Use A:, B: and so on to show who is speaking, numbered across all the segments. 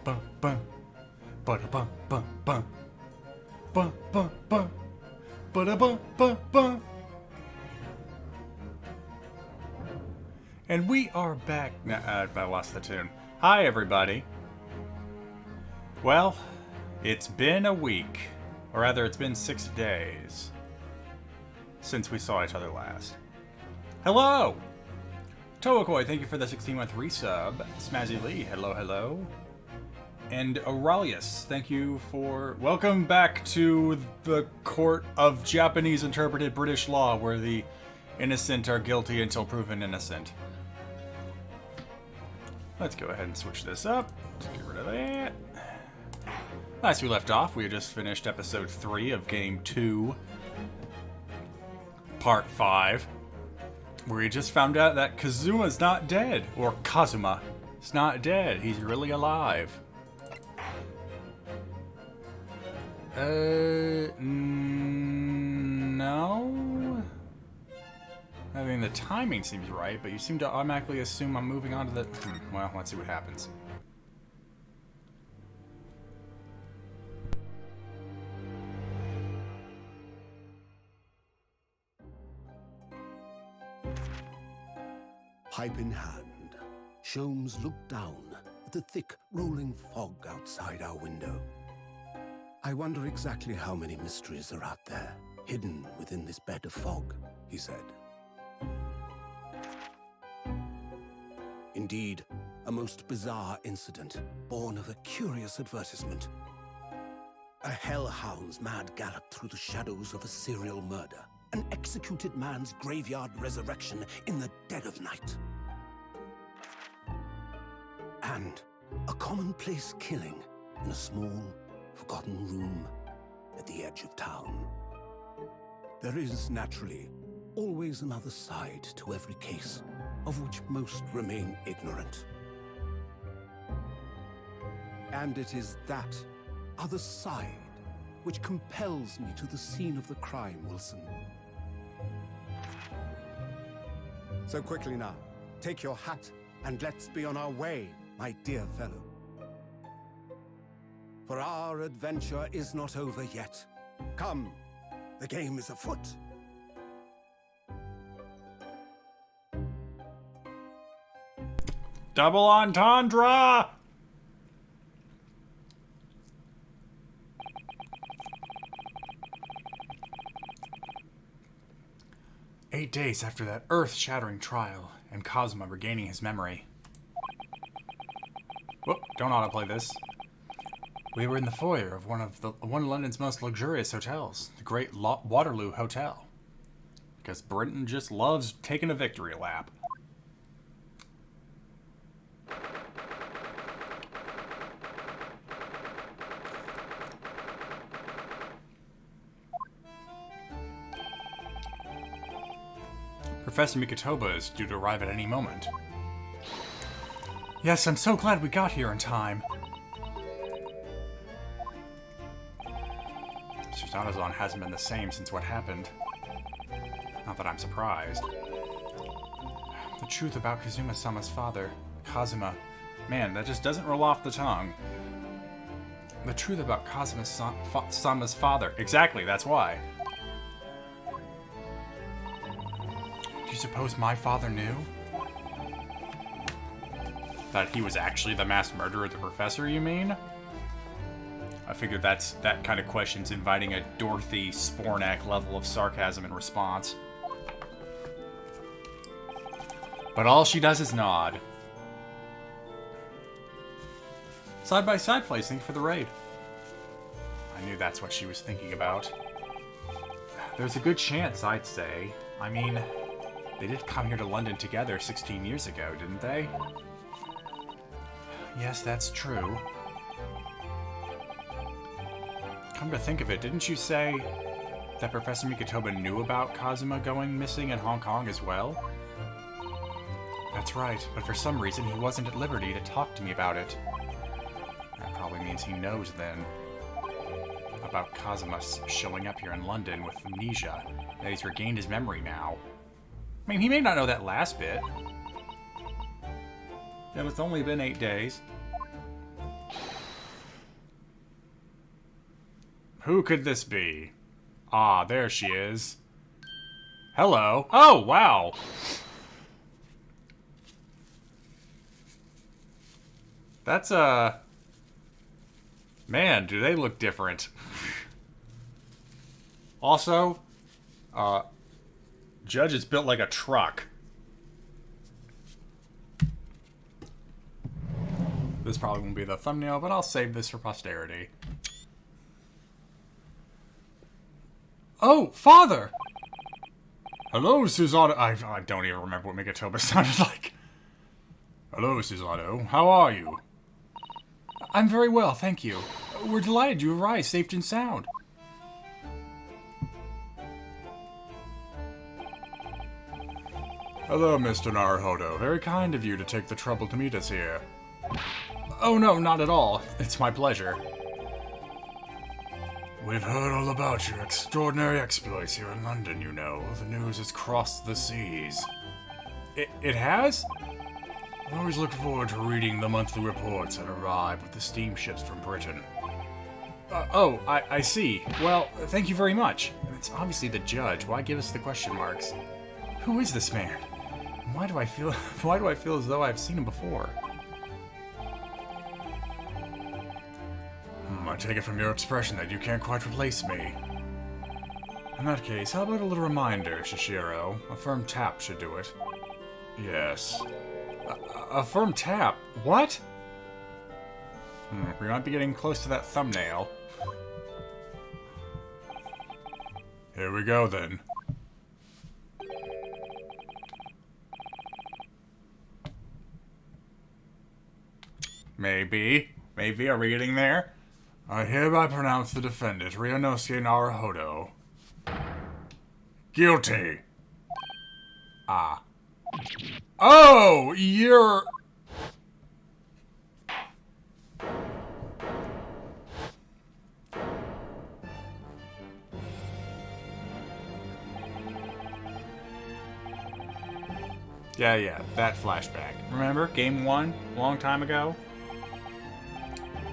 A: bum bum. Bada bum bum bum. Bum bum bum. Bada bum bum bum. And we are back. I lost the tune. Hi, everybody. Well, it's been a week. Or rather, it's been 6 days since we saw each other last. Hello! Toakoi, thank you for the 16-month resub. Smazzy Lee, hello, hello. And Aurelius, thank you for... Welcome back to the court of Japanese interpreted British law, where the innocent are guilty until proven innocent. Let's go ahead and switch this up. Let's get rid of that. Last we left off, we had just finished episode 3 of game 2, part 5, where we just found out that Kazuma's not dead, or Kazuma is not dead. He's really alive. No? I mean, the timing seems right, but you seem to automatically assume I'm moving on to the... well, let's see what happens.
B: Pipe in hand, Sholmes looked down at the thick, rolling fog outside our window. I wonder exactly how many mysteries are out there, hidden within this bed of fog, he said. Indeed, a most bizarre incident, born of a curious advertisement. A hellhound's mad gallop through the shadows of a serial murder. An executed man's graveyard resurrection in the dead of night. And a commonplace killing in a small, forgotten room at the edge of town. There is, naturally, always another side to every case, of which most remain ignorant. And it is that other side which compels me to the scene of the crime, Wilson. So quickly now, take your hat and let's be on our way, my dear fellow. For our adventure is not over yet. Come, the game is afoot.
A: Double entendre! 8 days after that earth-shattering trial, and Kazuma regaining his memory. Whoop, don't autoplay this. We were in the foyer of one of London's most luxurious hotels, the Great Waterloo Hotel. Because Britain just loves taking a victory lap. Professor Mikotoba is due to arrive at any moment. Yes, I'm so glad we got here in time. Susanoo hasn't been the same since what happened. Not that I'm surprised. The truth about Kazuma-sama's father, Kazuma. Man, that just doesn't roll off the tongue. The truth about Kazuma-sama's father. Exactly, that's why. Do you suppose my father knew? That he was actually the mass murderer of the professor, you mean? I figured that kind of question's inviting a Dorothy Spornak level of sarcasm in response. But all she does is nod. Side-by-side place, thank you for the raid. I knew that's what she was thinking about. There's a good chance, I'd say. I mean, they did come here to London together 16 years ago, didn't they? Yes, that's true. Come to think of it, didn't you say that Professor Mikotoba knew about Kazuma going missing in Hong Kong as well? That's right, but for some reason he wasn't at liberty to talk to me about it. That probably means he knows then about Kazuma showing up here in London with amnesia, that he's regained his memory now. I mean, he may not know that last bit. Yeah, it's only been 8 days. Who could this be? Ah, there she is. Hello. Oh, wow. That's, man, do they look different. Also, Judge is built like a truck. This probably won't be the thumbnail, but I'll save this for posterity. Oh, Father! Hello, Susanoo. I don't even remember what Megatoba sounded like. Hello, Susanoo. How are you? I'm very well, thank you. We're delighted you arrived safe and sound. Hello, Mr. Naruhodo. Very kind of you to take the trouble to meet us here. Oh no, not at all. It's my pleasure. We've heard all about your extraordinary exploits here in London, you know. The news has crossed the seas. It has? I always look forward to reading the monthly reports that arrive with the steamships from Britain. I see. Well, thank you very much. It's obviously the judge. Why give us the question marks? Who is this man? Why do I feel as though I've seen him before? I take it from your expression that you can't quite replace me. In that case, how about a little reminder, Shishiro? A firm tap should do it. Yes. A firm tap? What? We might be getting close to that thumbnail. Here we go, then. Maybe. Maybe, are we getting there? I hereby pronounce the defendant, Ryunosuke Naruhodo, guilty. Ah. Oh, you're... Yeah, that flashback. Remember? Game 1? A long time ago?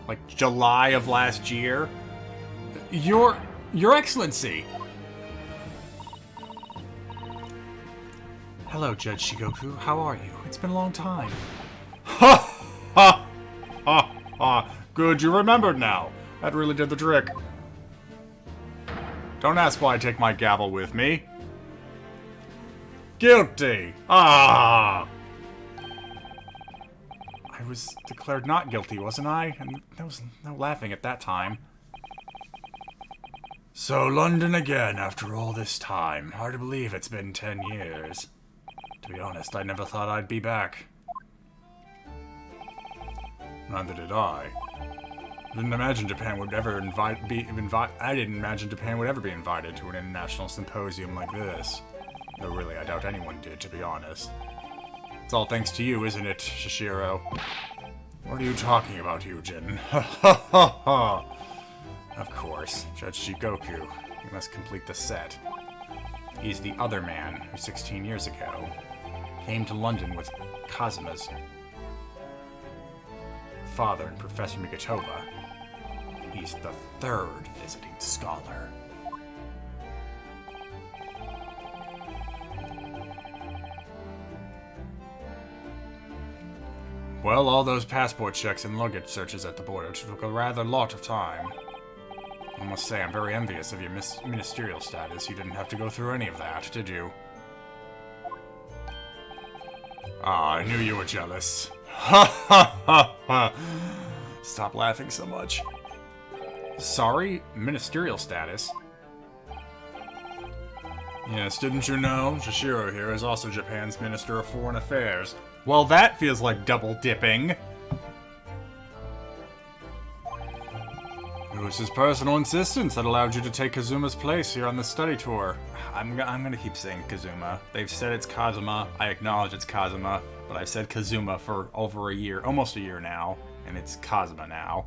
A: Like July of last year? Your Excellency! Hello, Judge Shigoku. How are you? It's been a long time. Ha! Ha! Ha! Ha! Good, you remembered now. That really did the trick. Don't ask why I take my gavel with me. Guilty! Ah! I was declared not guilty, wasn't I? And there was no laughing at that time. So, London again after all this time. Hard to believe it's been 10 years. To be honest, I never thought I'd be back. Neither did I. Didn't imagine Japan would ever I didn't imagine Japan would ever be invited to an international symposium like this. Though really, I doubt anyone did, to be honest. It's all thanks to you, isn't it, Shishiro? What are you talking about, Eugen? Ha ha ha ha! Of course, Judge Shigoku. You must complete the set. He's the other man who 16 years ago came to London with Kazuma's father and Professor Megatoba. He's the third visiting scholar. Well, all those passport checks and luggage searches at the border took a rather lot of time. I must say, I'm very envious of your ministerial status. You didn't have to go through any of that, did you? Ah, I knew you were jealous. Ha ha ha ha! Stop laughing so much. Sorry? Ministerial status? Yes, didn't you know? Shishiro here is also Japan's Minister of Foreign Affairs. Well, that feels like double dipping. It was his personal insistence that allowed you to take Kazuma's place here on the study tour. I'm gonna keep saying Kazuma. They've said it's Kazuma. I acknowledge it's Kazuma, but I've said Kazuma for over a year, almost a year now, and it's Kazuma now.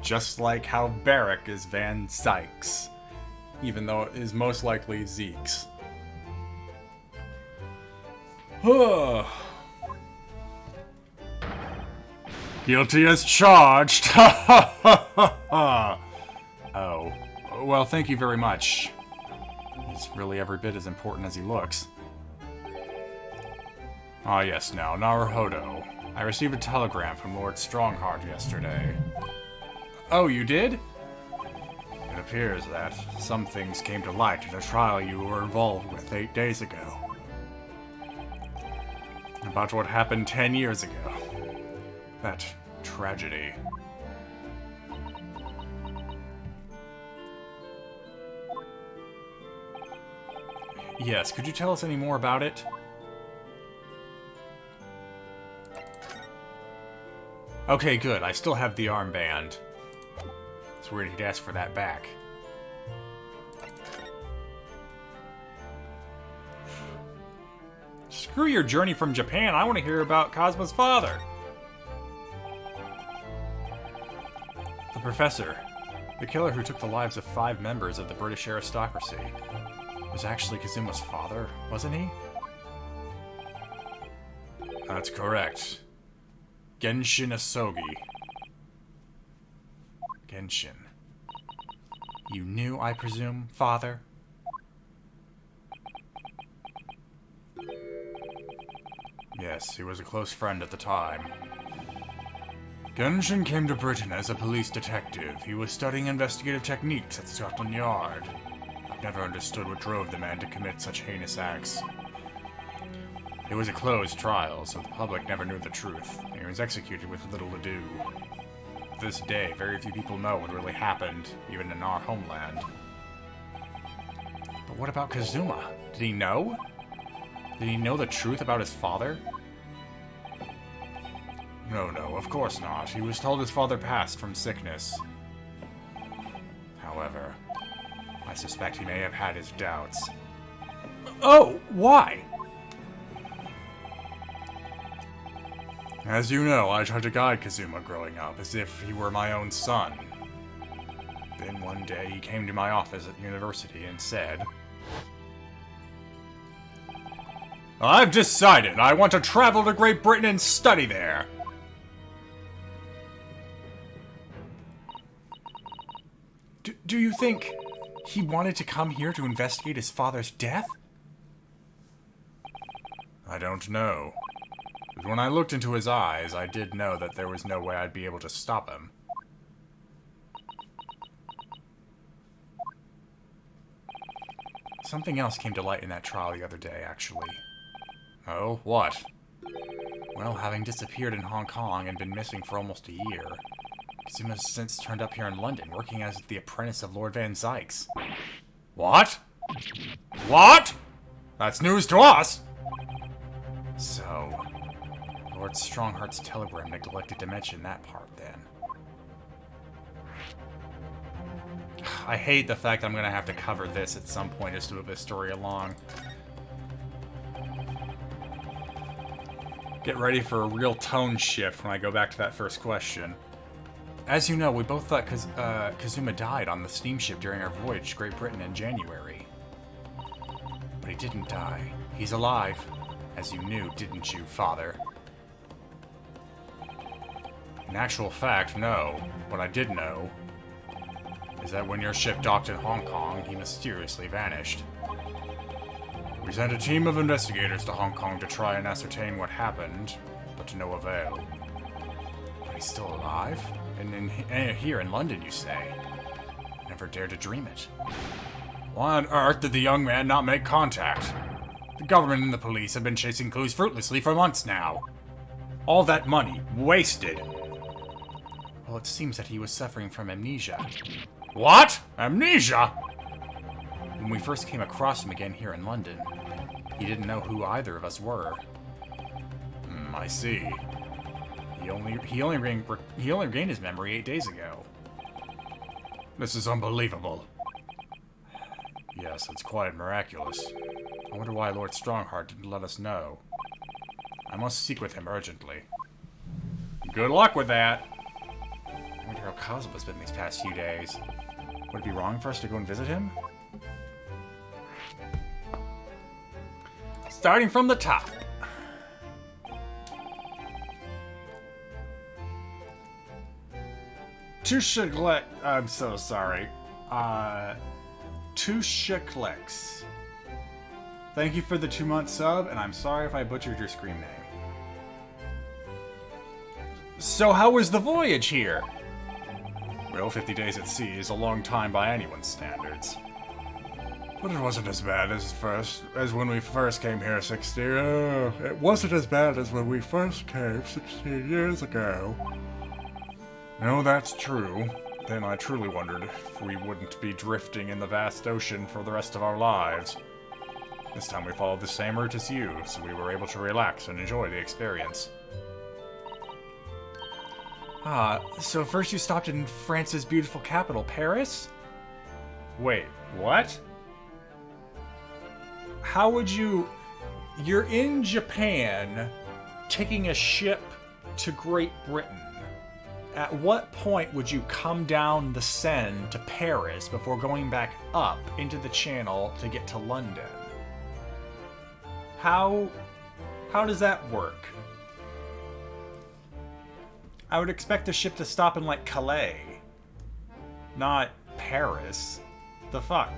A: Just like how Barrack is Van Sykes, even though it is most likely Zeke's. Guilty as charged. Ha ha ha ha ha. Oh. Well, thank you very much. He's really every bit as important as he looks. Ah, yes, now, Naruhodo. I received a telegram from Lord Strongheart yesterday. Oh, you did? It appears that some things came to light in a trial you were involved with 8 days ago. About what happened 10 years ago. That tragedy. Yes, could you tell us any more about it? Okay, good. I still have the armband. It's weird he'd ask for that back. Screw your journey from Japan. I want to hear about Cosmo's father. The professor, the killer who took the lives of 5 members of the British aristocracy, was actually Kazuma's father, wasn't he? That's correct. Genshin Asogi. Genshin. You knew, I presume, father? Yes, he was a close friend at the time. Genshin came to Britain as a police detective. He was studying investigative techniques at Scotland Yard. I've never understood what drove the man to commit such heinous acts. It was a closed trial, so the public never knew the truth, and he was executed with little ado. To this day, very few people know what really happened, even in our homeland. But what about Kazuma? Did he know? Did he know the truth about his father? No, of course not. He was told his father passed from sickness. However, I suspect he may have had his doubts. Oh, why? As you know, I tried to guide Kazuma growing up as if he were my own son. Then one day he came to my office at the university and said, I've decided I want to travel to Great Britain and study there. Do you think he wanted to come here to investigate his father's death? I don't know. But when I looked into his eyes, I did know that there was no way I'd be able to stop him. Something else came to light in that trial the other day, actually. Oh, what? Well, having disappeared in Hong Kong and been missing for almost a year, Kazuma's since turned up here in London, working as the apprentice of Lord Van Zykes. What? What? That's news to us! So, Lord Strongheart's telegram neglected to mention that part, then. I hate the fact that I'm gonna have to cover this at some point just to move this story along. Get ready for a real tone shift when I go back to that first question. As you know, we both thought Kazuma died on the steamship during our voyage to Great Britain in January. But he didn't die. He's alive. As you knew, didn't you, Father? In actual fact, no. What I did know is that when your ship docked in Hong Kong, he mysteriously vanished. We sent a team of investigators to Hong Kong to try and ascertain what happened, but to no avail. But he's still alive? And here in London, you say? Never dared to dream it. Why on earth did the young man not make contact? The government and the police have been chasing clues fruitlessly for months now. All that money, wasted. Well, it seems that he was suffering from amnesia. What? Amnesia? When we first came across him again here in London, he didn't know who either of us were. I see. He only regained his memory 8 days ago. This is unbelievable. Yes, it's quite miraculous. I wonder why Lord Strongheart didn't let us know. I must speak with him urgently. Good luck with that. I wonder how Kazuma's been these past few days. Would it be wrong for us to go and visit him? Starting from the top. To neglect. I'm so sorry. Two Shiklicks. Thank you for the 2-month sub, and I'm sorry if I butchered your screen name. So how was the voyage here? Well, 50 days at sea is a long time by anyone's standards. But it wasn't as bad as when we first came here 60. It wasn't as bad as when we first came 16 years ago. No, that's true. Then I truly wondered if we wouldn't be drifting in the vast ocean for the rest of our lives. This time we followed the same route as you, so we were able to relax and enjoy the experience. So first you stopped in France's beautiful capital, Paris? Wait, what? How would you... You're in Japan, taking a ship to Great Britain. At what point would you come down the Seine to Paris before going back up into the Channel to get to London? How does that work? I would expect the ship to stop in, like, Calais. Not Paris. The fuck?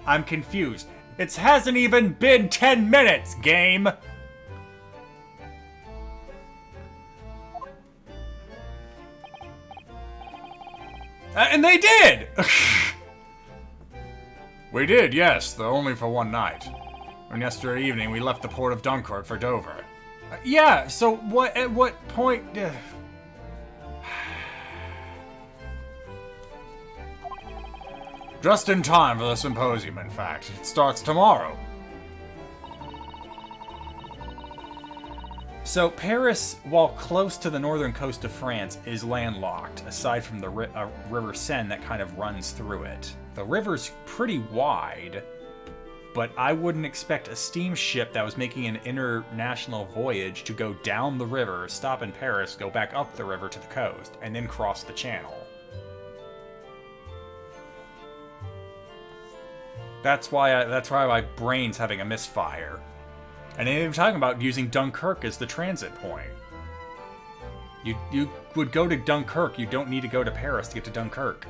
A: I'm confused. It hasn't even been 10 minutes, game! And they did! We did, yes, though only for one night. And yesterday evening we left the port of Dunkirk for Dover. Yeah, so at what point... Just in time for the symposium, in fact. It starts tomorrow. So Paris, while close to the northern coast of France, is landlocked, aside from the river Seine that kind of runs through it. The river's pretty wide, but I wouldn't expect a steamship that was making an international voyage to go down the river, stop in Paris, go back up the river to the coast, and then cross the channel. That's why my brain's having a misfire. And they were talking about using Dunkirk as the transit point. You would go to Dunkirk, you don't need to go to Paris to get to Dunkirk.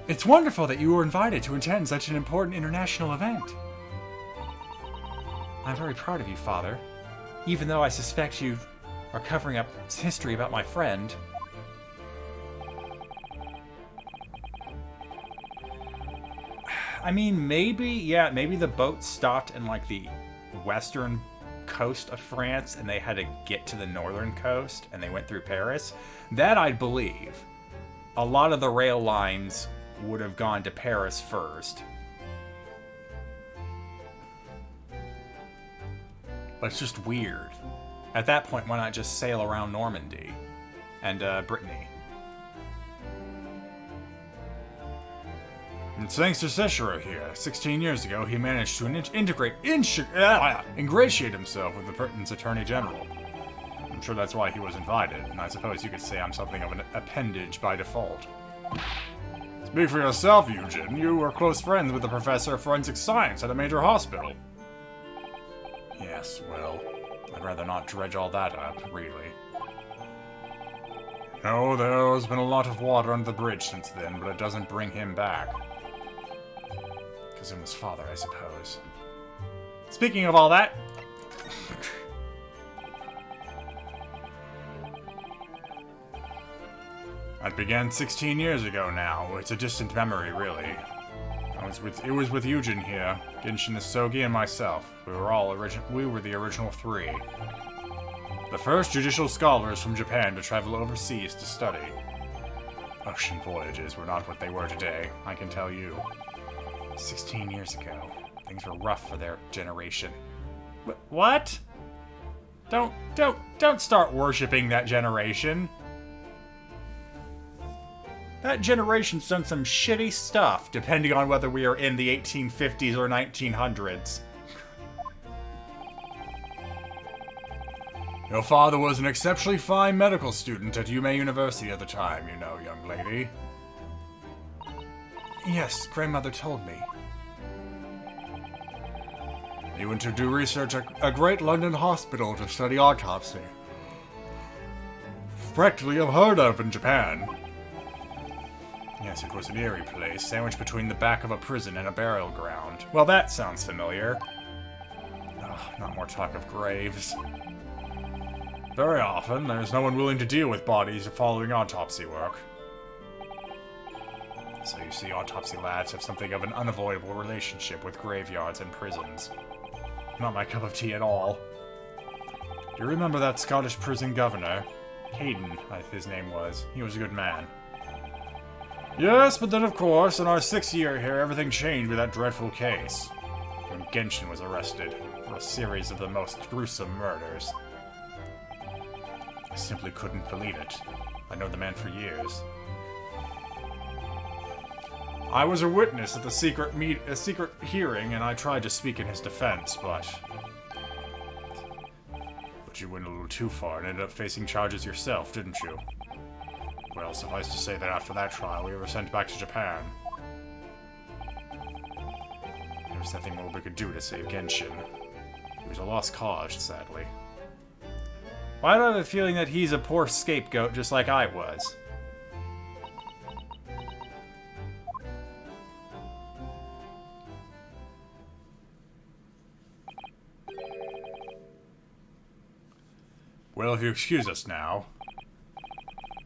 A: It's wonderful that you were invited to attend such an important international event. I'm very proud of you, Father. Even though I suspect you are covering up history about my friend. I mean, maybe the boat stopped in, like, the western coast of France, and they had to get to the northern coast, and they went through Paris. That I'd believe. A lot of the rail lines would have gone to Paris first. But it's just weird. At that point, why not just sail around Normandy and Brittany? It's thanks to Cicero here. 16 years ago, he managed to ingratiate himself with the Britain's Attorney General. I'm sure that's why he was invited, and I suppose you could say I'm something of an appendage by default. Speak for yourself, Eugen. You were close friends with the professor of forensic science at a major hospital. Yes, well, I'd rather not dredge all that up, really. No, there's been a lot of water under the bridge since then, but it doesn't bring him back. Because him was father, I suppose. Speaking of all that... That began 16 years ago now. It's a distant memory, really. It was with Eugen here, Genshin Isogi, and myself. We were the original three. The first judicial scholars from Japan to travel overseas to study. Ocean voyages were not what they were today, I can tell you. 16 years ago, things were rough for their generation. What? Don't start worshipping that generation. That generation's done some shitty stuff, depending on whether we are in the 1850s or 1900s. Your father was an exceptionally fine medical student at Yume University at the time, you know, young lady. Yes, grandmother told me. He went to do research at a great London hospital to study autopsy. Practically unheard of in Japan. Yes, it was an eerie place, sandwiched between the back of a prison and a burial ground. Well, that sounds familiar. Ugh, not more talk of graves. Very often, there's no one willing to deal with bodies following autopsy work. So you see, autopsy labs have something of an unavoidable relationship with graveyards and prisons. Not my cup of tea at all. Do you remember that Scottish prison governor? Hayden, his name was. He was a good man. Yes, but then of course, in our 6th year here, everything changed with that dreadful case. When Genshin was arrested for a series of the most gruesome murders. I simply couldn't believe it. I know the man for years. I was a witness at the secret hearing, and I tried to speak in his defense, but you went a little too far and ended up facing charges yourself, didn't you? Well, suffice to say that after that trial, we were sent back to Japan. There was nothing more we could do to save Genshin. He was a lost cause, sadly. Why do I have a feeling that he's a poor scapegoat just like I was? Well, if you excuse us now.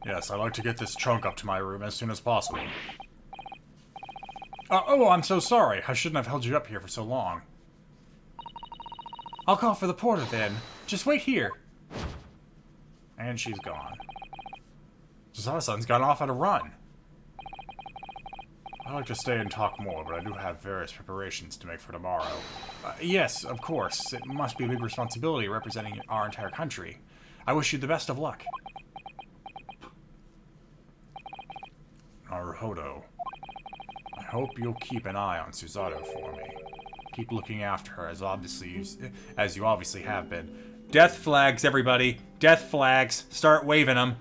A: Yes, I'd like to get this trunk up to my room as soon as possible. Oh, I'm so sorry. I shouldn't have held you up here for so long. I'll call for the porter then. Just wait here. And she's gone. Zara-san's gone off on a run. I'd like to stay and talk more, but I do have various preparations to make for tomorrow. Yes, of course. It must be a big responsibility representing our entire country. I wish you the best of luck. Naruhodo. I hope you'll keep an eye on Suzato for me. Keep looking after her as you obviously have been. Death flags, everybody. Death flags. Start waving them.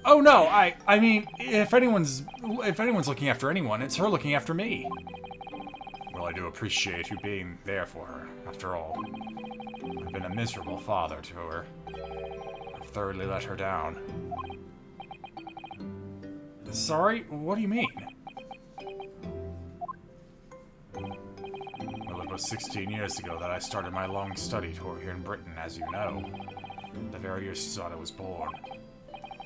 A: Oh no, I mean, if anyone's looking after anyone, it's her looking after me. Well, I do appreciate you being there for her, after all. I've been a miserable father to her. I've thoroughly let her down. Sorry? What do you mean? Well, it was 16 years ago that I started my long study tour here in Britain, as you know. The very year Susanna was born.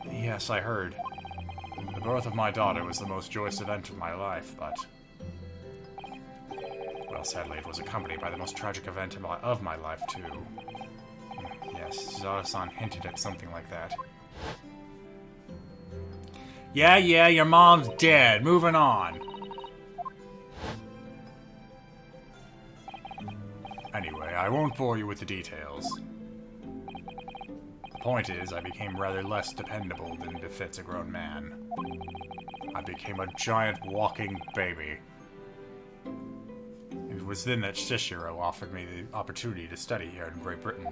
A: Yes, I heard. The birth of my daughter was the most joyous event of my life, but... well, sadly, it was accompanied by the most tragic event of my life, too. Yes, Zara-san hinted at something like that. Yeah, your mom's dead. Moving on. Anyway, I won't bore you with the details. The point is, I became rather less dependable than befits a grown man. I became a giant walking baby. It was then that Shishiro offered me the opportunity to study here in Great Britain.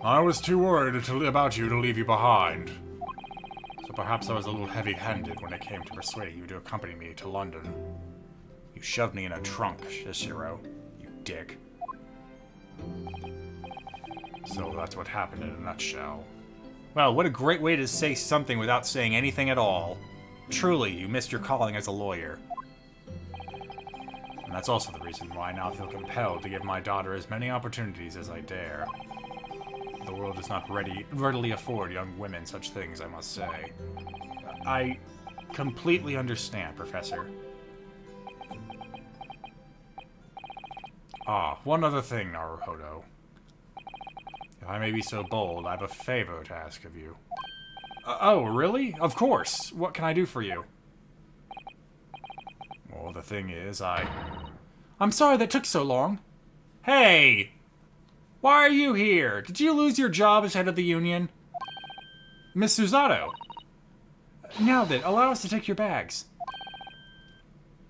A: I was too worried about you to leave you behind. So perhaps I was a little heavy-handed when it came to persuading you to accompany me to London. You shoved me in a trunk, Shishiro. You dick. So that's what happened in a nutshell. Well, what a great way to say something without saying anything at all. Truly, you missed your calling as a lawyer. And that's also the reason why I now feel compelled to give my daughter as many opportunities as I dare. The world does not readily afford young women such things, I must say. I completely understand, Professor. One other thing, Naruhodo. If I may be so bold, I have a favor to ask of you. Oh, really? Of course. What can I do for you? Well, the thing is, I'm sorry that took so long. Hey! Why are you here? Did you lose your job as head of the union? Miss Suzato. Now then, allow us to take your bags.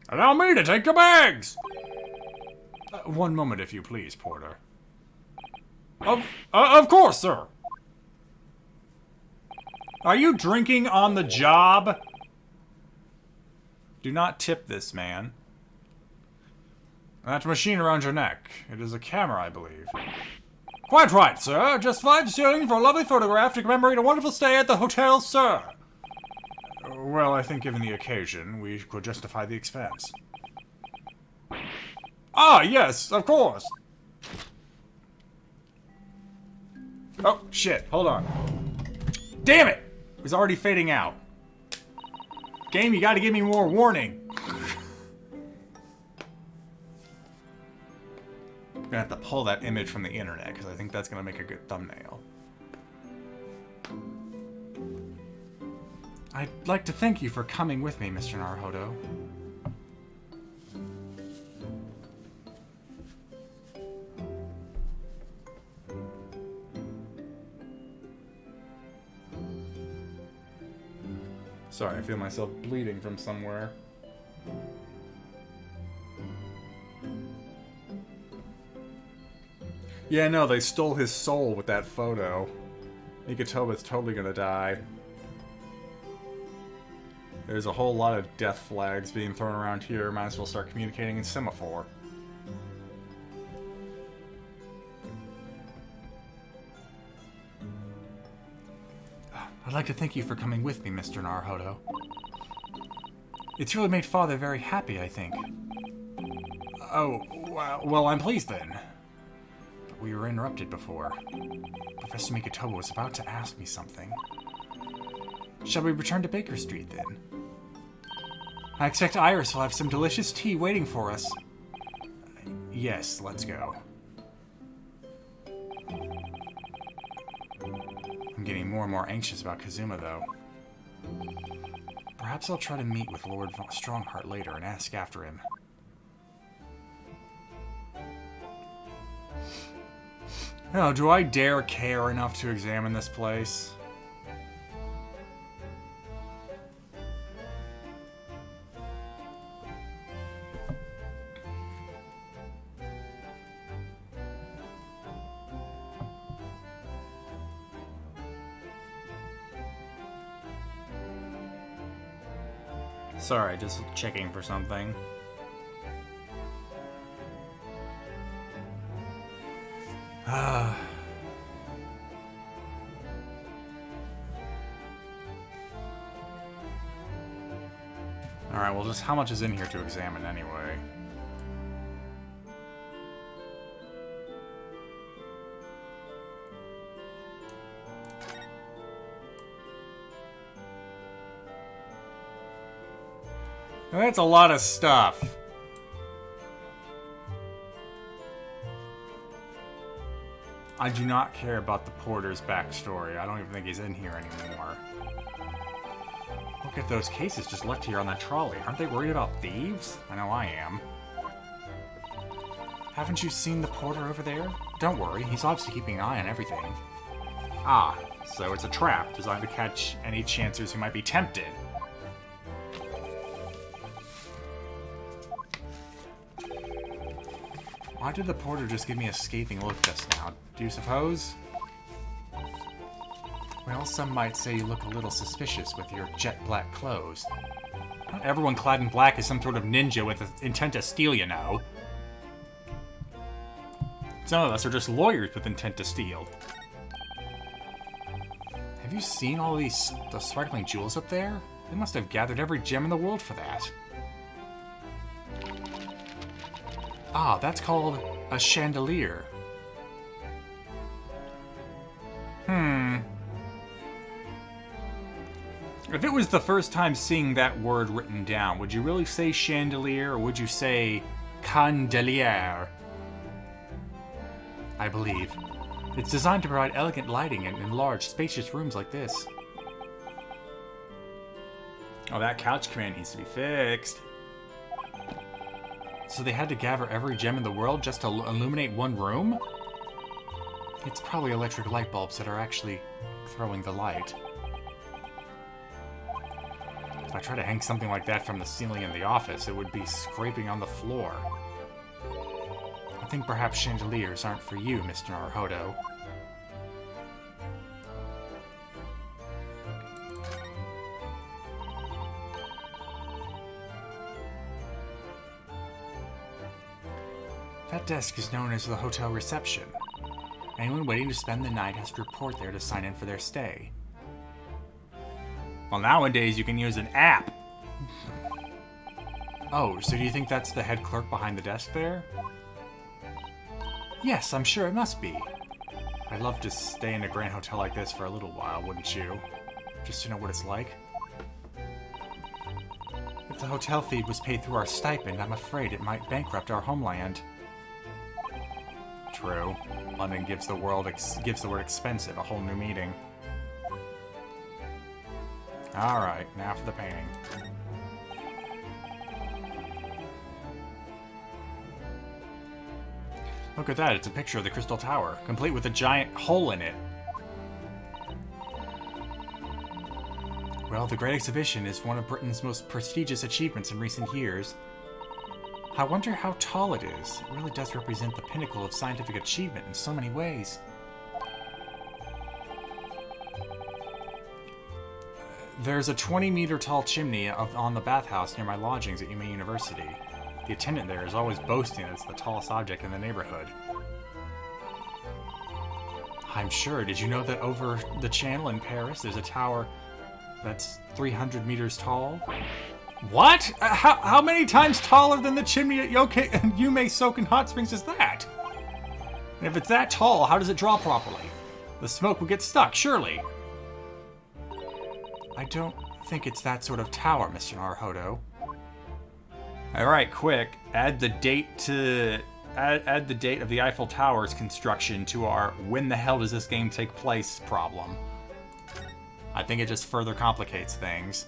A: Allow me to take your bags! One moment, if you please, Porter. Of course, sir. Are you drinking on the job? Do not tip this man. That machine around your neck. It is a camera, I believe. Quite right, sir. Just 5 sterling for a lovely photograph to commemorate a wonderful stay at the hotel, sir. Well, I think given the occasion, we could justify the expense. Ah, yes, of course. Oh, shit. Hold on. Damn it! It was already fading out. Game, you gotta give me more warning. I'm gonna have to pull that image from the internet, because I think that's gonna make a good thumbnail. I'd like to thank you for coming with me, Mr. Naruhodo. Sorry, I feel myself bleeding from somewhere. Yeah, no, they stole his soul with that photo. Ikitoba's totally gonna die. There's a whole lot of death flags being thrown around here. Might as well start communicating in semaphore. I'd like to thank you for coming with me, Mr. Naruhodo. It's really made Father very happy, I think. Oh, well, I'm pleased then. But we were interrupted before. Professor Mikotoba was about to ask me something. Shall we return to Baker Street, then? I expect Iris will have some delicious tea waiting for us. Yes, let's go. I'm getting more and more anxious about Kazuma, though. Perhaps I'll try to meet with Lord Strongheart later and ask after him. Oh, do I dare care enough to examine this place? Sorry, just checking for something. Alright, well, just how much is in here to examine anyway? That's a lot of stuff. I do not care about the porter's backstory. I don't even think he's in here anymore. Look at those cases just left here on that trolley. Aren't they worried about thieves? I know I am. Haven't you seen the porter over there? Don't worry, he's obviously keeping an eye on everything. Ah, so it's a trap designed to catch any chancers who might be tempted. Why did the porter just give me a scathing look just now? Do you suppose? Well, some might say you look a little suspicious with your jet black clothes. Not everyone clad in black is some sort of ninja with the intent to steal, you know. Some of us are just lawyers with intent to steal. Have you seen all the sparkling jewels up there? They must have gathered every gem in the world for that. Ah, that's called a chandelier. If it was the first time seeing that word written down, would you really say chandelier or would you say candelier? I believe. It's designed to provide elegant lighting in large, spacious rooms like this. Oh, that couch command needs to be fixed. So they had to gather every gem in the world just to illuminate one room? It's probably electric light bulbs that are actually throwing the light. If I try to hang something like that from the ceiling in the office, it would be scraping on the floor. I think perhaps chandeliers aren't for you, Mr. Naruhodo. That desk is known as the hotel reception. Anyone waiting to spend the night has to report there to sign in for their stay. Well, nowadays you can use an app. Oh, so do you think that's the head clerk behind the desk there? Yes, I'm sure it must be. I'd love to stay in a grand hotel like this for a little while, wouldn't you? Just to know what it's like. If the hotel fee was paid through our stipend, I'm afraid it might bankrupt our homeland. True. London gives the word expensive a whole new meaning. Alright, now for the painting. Look at that, it's a picture of the Crystal Tower, complete with a giant hole in it. Well, the Great Exhibition is one of Britain's most prestigious achievements in recent years. I wonder how tall it is. It really does represent the pinnacle of scientific achievement in so many ways. There's a 20-meter tall chimney on the bathhouse near my lodgings at UMA University. The attendant there is always boasting that it's the tallest object in the neighborhood. I'm sure. Did you know that over the channel in Paris there's a tower that's 300 meters tall? What? How many times taller than the chimney at Yume Soken Hot Springs is that? And if it's that tall, how does it draw properly? The smoke would get stuck, surely. I don't think it's that sort of tower, Mr. Naruhodo. Alright, quick. Add the date of the Eiffel Tower's construction to our when the hell does this game take place problem. I think it just further complicates things.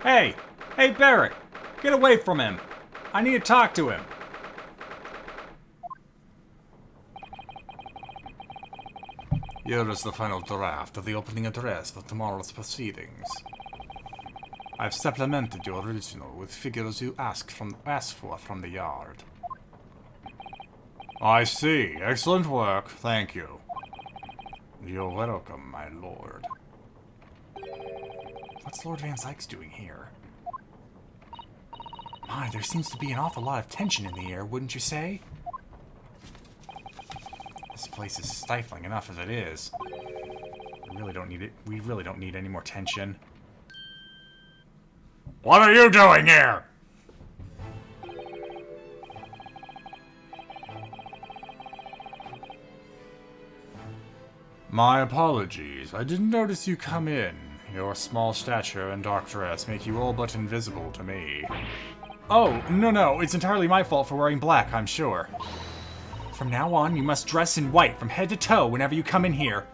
A: Hey! Hey, Barrett! Get away from him! I need to talk to him! Here is the final draft of the opening address for tomorrow's proceedings. I've supplemented your original with figures you asked for from the yard. I see. Excellent work. Thank you. You're welcome, my lord. What's Lord Van Sykes doing here? My, there seems to be an awful lot of tension in the air, wouldn't you say? This place is stifling enough as it is. We really don't need it. We really don't need any more tension. What are you doing here? My apologies. I didn't notice you come in. Your small stature and dark dress make you all but invisible to me. Oh, no, it's entirely my fault for wearing black, I'm sure. From now on, you must dress in white from head to toe whenever you come in here.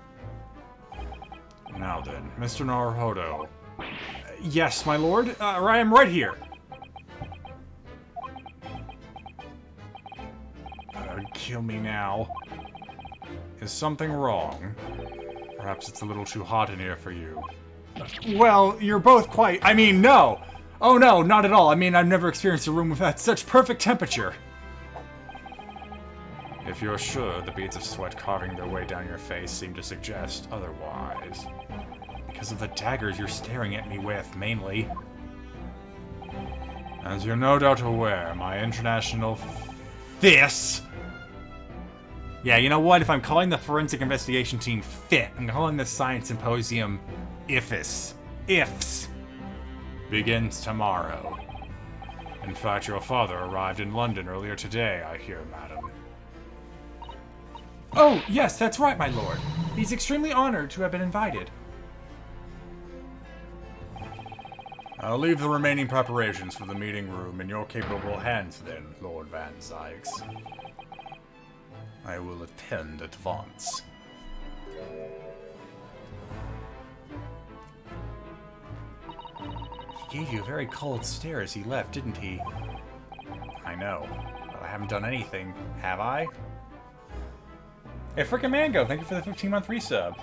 A: Now then, Mr. Naruhodo. Yes, my lord. I am right here. Kill me now. Is something wrong? Perhaps it's a little too hot in here for you. Well, you're both quite... I mean, no! Oh no, not at all. I mean, I've never experienced a room with such perfect temperature. If you're sure, the beads of sweat carving their way down your face seem to suggest otherwise. Because of the daggers you're staring at me with, mainly. As you're no doubt aware, my international... This! Yeah, you know what? If I'm calling the forensic investigation team FIT, I'm calling the science symposium IFIS. IFS. Begins tomorrow. In fact, your father arrived in London earlier today, I hear, madam. Oh, yes, that's right, my lord. He's extremely honored to have been invited. I'll leave the remaining preparations for the meeting room in your capable hands then, Lord Van Sykes. I will attend at once. He gave you a very cold stare as he left, didn't he? I know, but I haven't done anything, have I? Hey, frickin' Mango, thank you for the 15-month resub.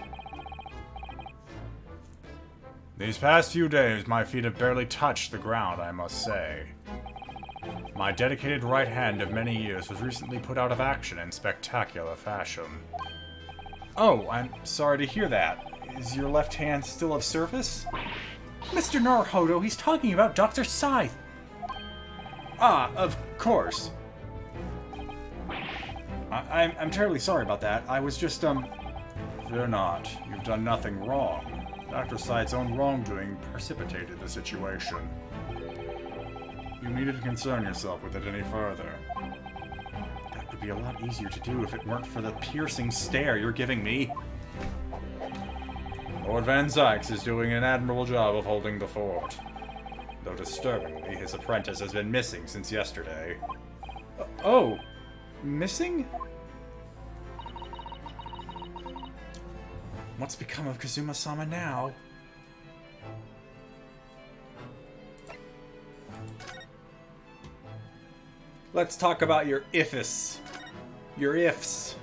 A: These past few days, my feet have barely touched the ground, I must say. My dedicated right hand of many years was recently put out of action in spectacular fashion. Oh, I'm sorry to hear that. Is your left hand still of service? Mr. Naruhodo, he's talking about Dr. Scythe. Ah, of course. I'm terribly sorry about that. I was just, Fear not. You've done nothing wrong. Dr. Scythe's own wrongdoing precipitated the situation. You needed to concern yourself with it any further. That would be a lot easier to do if it weren't for the piercing stare you're giving me. Lord Van Sykes is doing an admirable job of holding the fort. Though disturbingly, his apprentice has been missing since yesterday. Oh, missing? What's become of Kazuma-sama now? Let's talk about your ifs. Your ifs.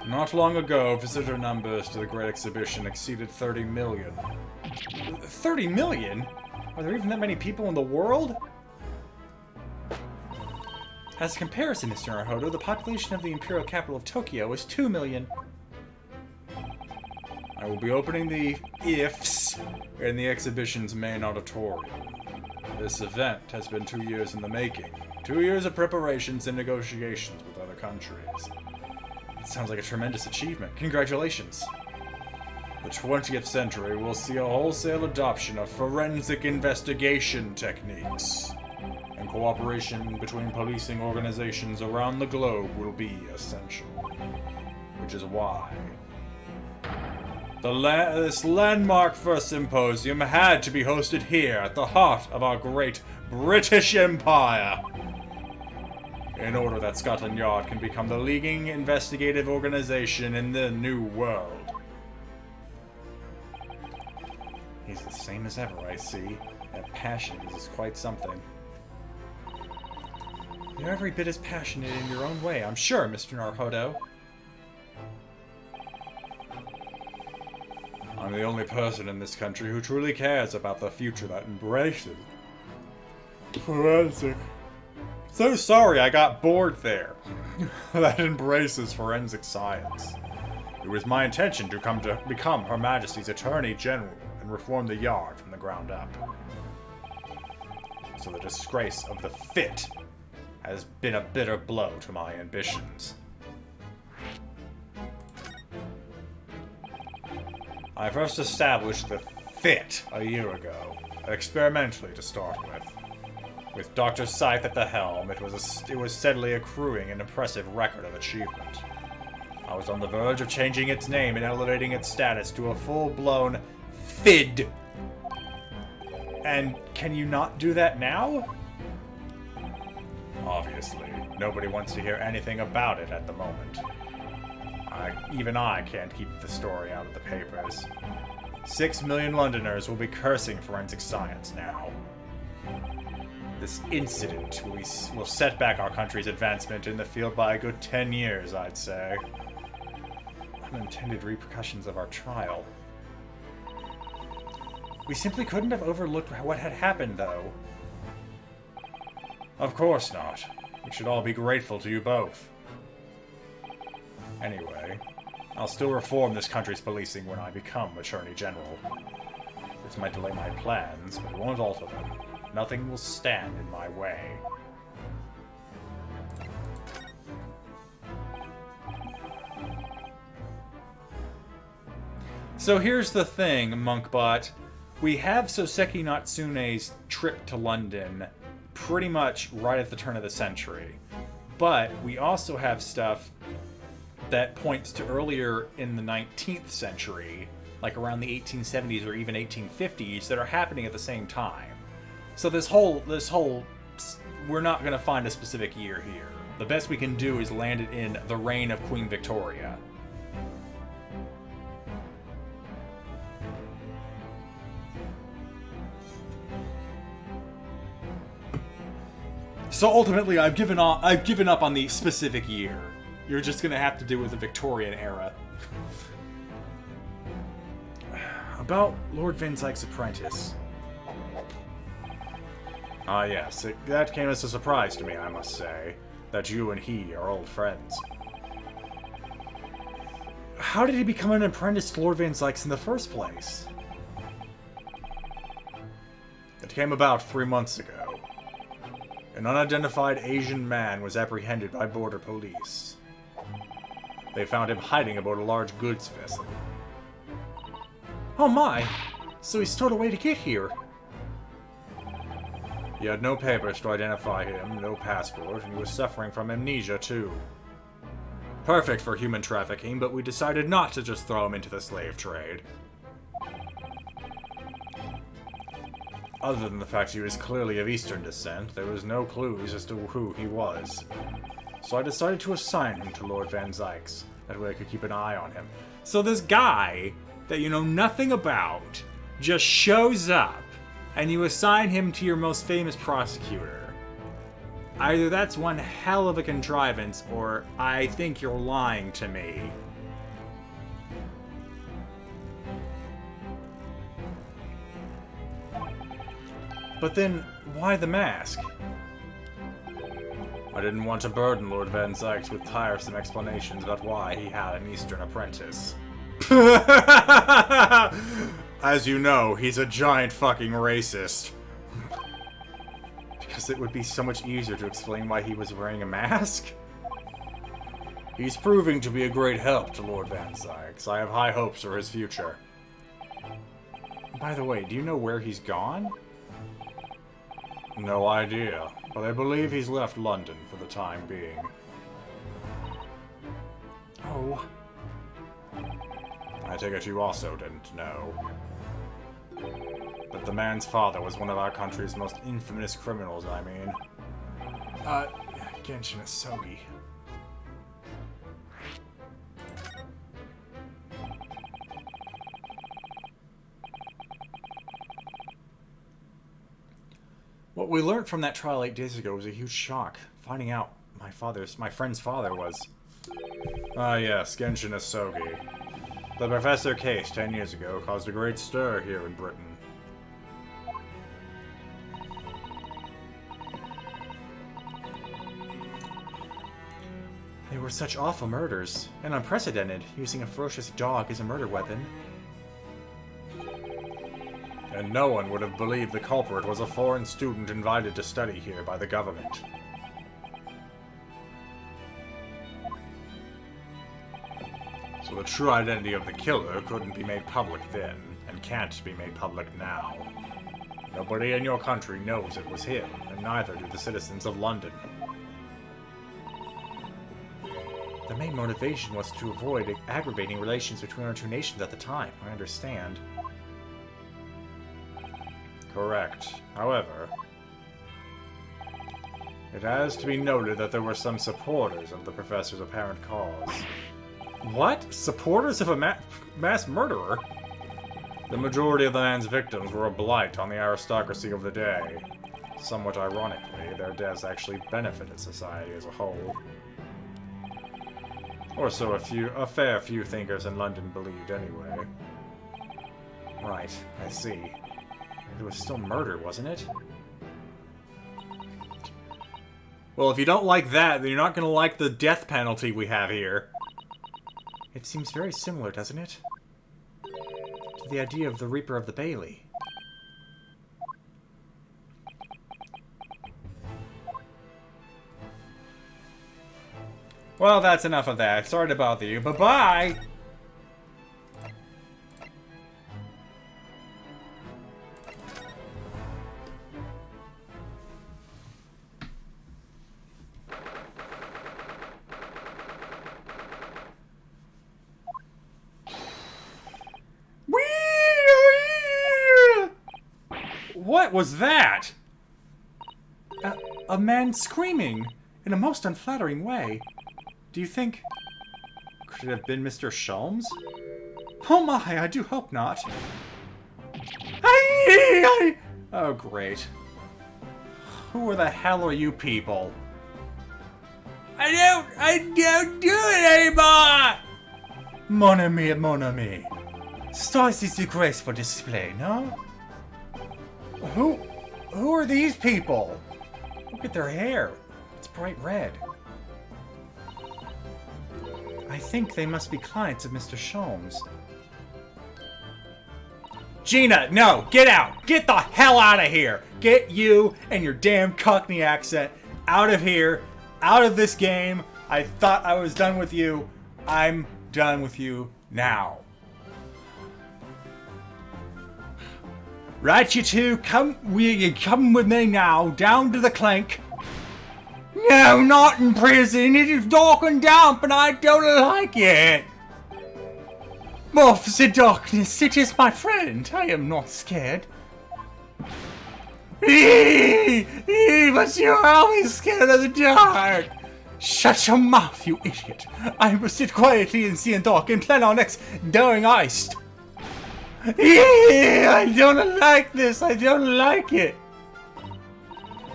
A: Not long ago, visitor numbers to the Great Exhibition exceeded 30 million. 30 million? Are there even that many people in the world? As a comparison, Mr. Naruhodo, the population of the imperial capital of Tokyo is 2 million. I will be opening the IFs in the exhibition's main auditorium. This event has been 2 years in the making. 2 years of preparations and negotiations with other countries. It sounds like a tremendous achievement. Congratulations. The 20th century will see a wholesale adoption of forensic investigation techniques. And cooperation between policing organizations around the globe will be essential. Which is why this landmark first symposium had to be hosted here at the heart of our great British Empire. In order that Scotland Yard can become the leading investigative organization in the New World. He's the same as ever, I see. That passion is quite something. You're every bit as passionate in your own way, I'm sure, Mr. Naruhodo. I'm the only person in this country who truly cares about the future that embraces forensic. So sorry I got bored there. That embraces forensic science. It was my intention to become Her Majesty's Attorney General and reform the Yard from the ground up. So the disgrace of the FIT has been a bitter blow to my ambitions. I first established the FIT a year ago, experimentally to start with. With Dr. Scythe at the helm, it was steadily accruing an impressive record of achievement. I was on the verge of changing its name and elevating its status to a full-blown FID. And can you not do that now? Obviously, nobody wants to hear anything about it at the moment. Even I can't keep the story out of the papers. 6 million Londoners will be cursing forensic science now. This incident will set back our country's advancement in the field by a good 10 years, I'd say. Unintended repercussions of our trial. We simply couldn't have overlooked what had happened, though. Of course not. We should all be grateful to you both. Anyway, I'll still reform this country's policing when I become Attorney General. This might delay my plans, but it won't alter them. Nothing will stand in my way. So here's the thing, Monkbot. We have Soseki Natsune's trip to London pretty much right at the turn of the century. But we also have stuff that points to earlier in the 19th century, like around the 1870s or even 1850s, that are happening at the same time. So this whole, we're not going to find a specific year here. The best we can do is land it in the reign of Queen Victoria. So ultimately, I've given up on the specific year. You're just gonna have to do with the Victorian era. About Lord Van Sykes' apprentice. Ah, yes, that came as a surprise to me, I must say, that you and he are old friends. How did he become an apprentice to Lord Van Zykes in the first place? It came about 3 months ago. An unidentified Asian man was apprehended by border police. They found him hiding aboard a large goods vessel. Oh my! So he stowed away to get here. He had no papers to identify him, no passport, and he was suffering from amnesia too. Perfect for human trafficking, but we decided not to just throw him into the slave trade. Other than the fact he was clearly of Eastern descent, there was no clues as to who he was. So I decided to assign him to Lord Van Zykes. That way I could keep an eye on him. So this guy that you know nothing about just shows up, and you assign him to your most famous prosecutor. Either that's one hell of a contrivance, or I think you're lying to me. But then, why the mask? I didn't want to burden Lord Van Zykes with tiresome explanations about why he had an Eastern apprentice. As you know, he's a giant fucking racist. Because it would be so much easier to explain why he was wearing a mask. He's proving to be a great help to Lord Van Zykes. I have high hopes for his future. By the way, do you know where he's gone? No idea, but I believe he's left London for the time being. Oh. I take it you also didn't know. But the man's father was one of our country's most infamous criminals, I mean. Ryunosuke. What we learned from that trial 8 days ago was a huge shock. Finding out my friend's father was... Ah yes, Ryunosuke. The professor case 10 years ago caused a great stir here in Britain. They were such awful murders, and unprecedented, using a ferocious dog as a murder weapon. And no one would have believed the culprit was a foreign student invited to study here by the government. So the true identity of the killer couldn't be made public then, and can't be made public now. Nobody in your country knows it was him, and neither do the citizens of London. The main motivation was to avoid aggravating relations between our two nations at the time, I understand. Correct. However, it has to be noted that there were some supporters of the professor's apparent cause. What? Supporters of a mass murderer? The majority of the man's victims were a blight on the aristocracy of the day. Somewhat ironically, their deaths actually benefited society as a whole. Or so a fair few thinkers in London believed anyway. Right, I see. It was still murder, wasn't it? Well, if you don't like that, then you're not gonna like the death penalty we have here. It seems very similar, doesn't it? To the idea of the Reaper of the Bailey. Well, that's enough of that. Sorry to bother you. Bye-bye! What was that? A man screaming in a most unflattering way. Do you think... Could it have been Mr. Sholmes? Oh my, I do hope not. Oh, great. Who the hell are you people? I don't do it anymore! Mon ami, mon ami. Stars is a graceful display, no? Who are these people? Look at their hair. It's bright red. I think they must be clients of Mr. Sholmes. Gina, no! Get out! Get the hell out of here! Get you and your damn Cockney accent out of here! Out of this game! I thought I was done with you. I'm done with you now. Right, you two, come with me now, down to the clink. No, not in prison. It is dark and damp, and I don't like it. Off the darkness, it is my friend. I am not scared. But you're always scared of the dark. Shut your mouth, you idiot. I will sit quietly and see in dark and plan our next going heist. I don't like this. I don't like it.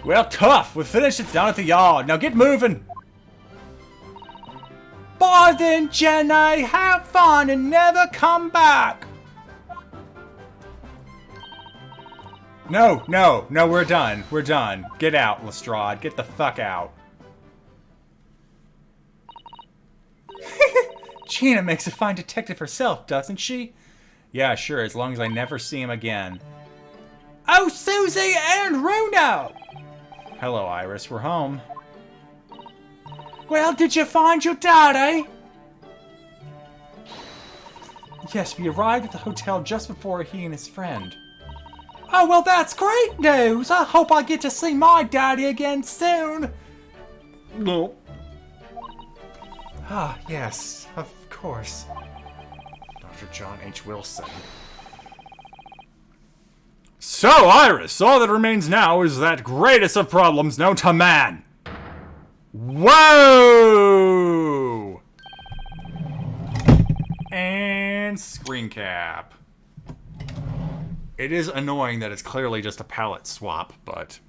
A: Well, tough. We've finished it down at the yard. Now get moving. Bye then, Jenny. Have fun and never come back. No, we're done. We're done. Get out, Lestrade. Get the fuck out. Gina makes a fine detective herself, doesn't she? Yeah, sure, as long as I never see him again. Oh, Susie and Runo! Hello, Iris. We're home. Well, did you find your daddy? Yes, we arrived at the hotel just before he and his friend. Oh, well, that's great news! I hope I get to see my daddy again soon! No. Ah, yes, of course. Dr. John H. Wilson. So, Iris, all that remains now is that greatest of problems known to man. Whoa! And screen cap. It is annoying that it's clearly just a palette swap, but...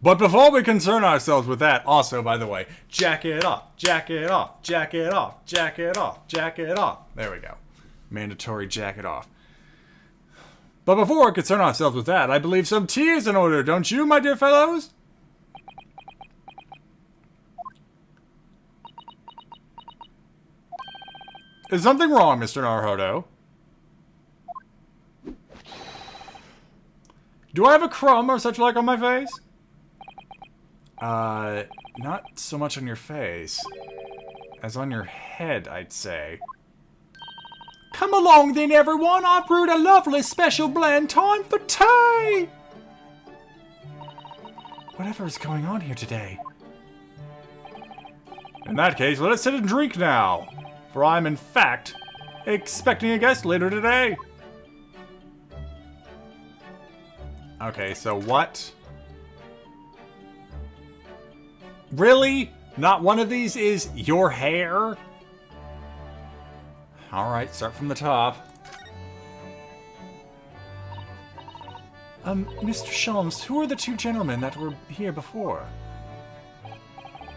A: But before we concern ourselves with that, also, by the way, jack it off, jack it off, jack it off, jack it off, jack it off. There we go. Mandatory jack it off. But before we concern ourselves with that, I believe some tea is in order, don't you, my dear fellows? Is something wrong, Mr. Naruhodo? Do I have a crumb or such like on my face? Not so much on your face as on your head, I'd say. Come along then, everyone. I've brewed a lovely special blend. Time for tea! Whatever is going on here today? In that case, let us sit and drink now. For I'm, in fact, expecting a guest later today. Okay, so what? Really? Not one of these is your hair? Alright, start from the top. Mr. Sholmes, who are the two gentlemen that were here before?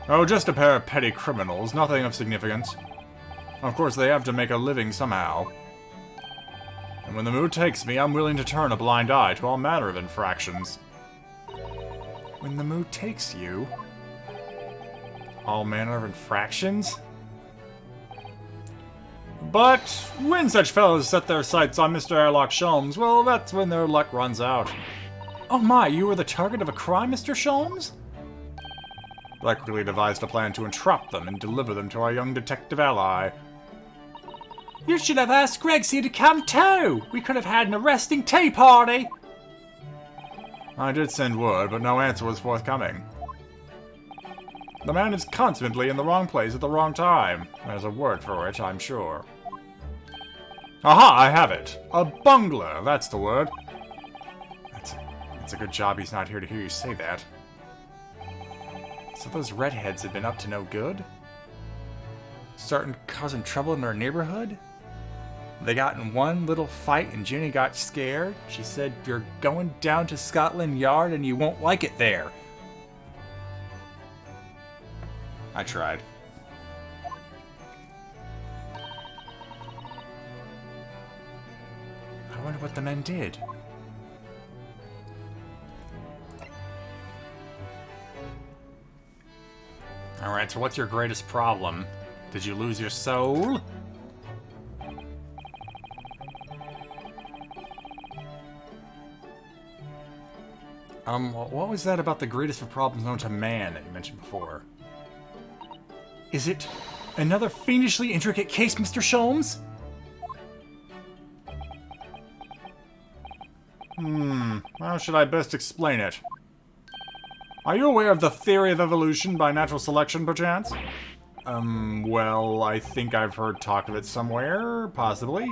A: Oh, just a pair of petty criminals, nothing of significance. Of course, they have to make a living somehow. And when the mood takes me, I'm willing to turn a blind eye to all manner of infractions. When the mood takes you? All manner of infractions? But when such fellows set their sights on Mr. Airlock Sholmes, well, that's when their luck runs out. Oh my, you were the target of a crime, Mr. Sholmes? I quickly devised a plan to entrap them and deliver them to our young detective ally. You should have asked Gregsy to come too! We could have had an arresting tea party! I did send word, but no answer was forthcoming. The man is constantly in the wrong place at the wrong time. There's a word for it, I'm sure. Aha, I have it. A bungler, that's the word. It's a good job he's not here to hear you say that. So those redheads have been up to no good? Starting causing trouble in our neighborhood? They got in one little fight and Ginny got scared. She said, "You're going down to Scotland Yard and you won't like it there." I tried. what the men did. Alright, so what's your greatest problem? Did you lose your soul? What was that about the greatest of problems known to man that you mentioned before? Is it another fiendishly intricate case, Mr. Sholmes? How should I best explain it? Are you aware of the theory of evolution by natural selection, perchance? Well, I think I've heard talk of it somewhere, possibly.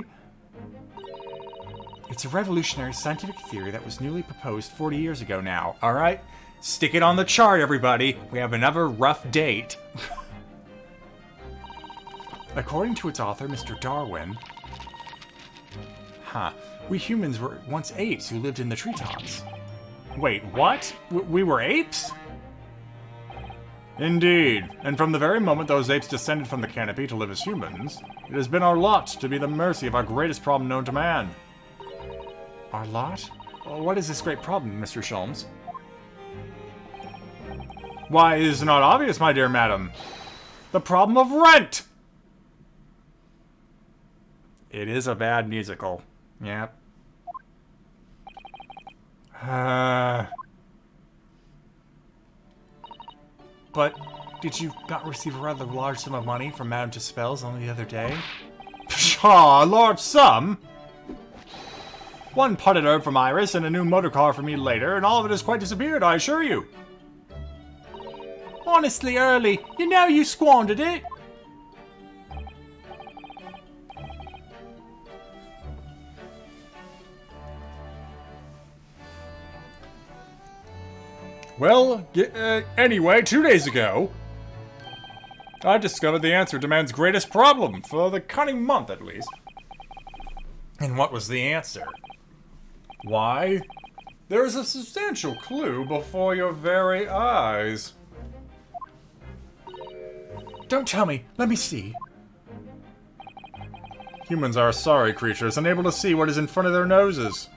A: It's a revolutionary scientific theory that was newly proposed 40 years ago now. Alright, stick it on the chart, everybody. We have another rough date. According to its author, Mr. Darwin... we humans were once apes who lived in the treetops. Wait, what? We were apes? Indeed, and from the very moment those apes descended from the canopy to live as humans, it has been our lot to be the mercy of our greatest problem known to man. Our lot? What is this great problem, Mr. Sholmes? Why, it is not obvious, my dear madam. The problem of rent! It is a bad musical. Yep. But did you not receive a rather large sum of money from Madame Dispels only the other day? Pshaw, a large sum? One potted herb from Iris and a new motor car for me later, and all of it has quite disappeared, I assure you. Honestly, Early, you know you squandered it. Well, anyway, 2 days ago, I discovered the answer to man's greatest problem, for the coming month at least. And what was the answer? Why, there is a substantial clue before your very eyes. Don't tell me, let me see. Humans are sorry creatures, unable to see what is in front of their noses.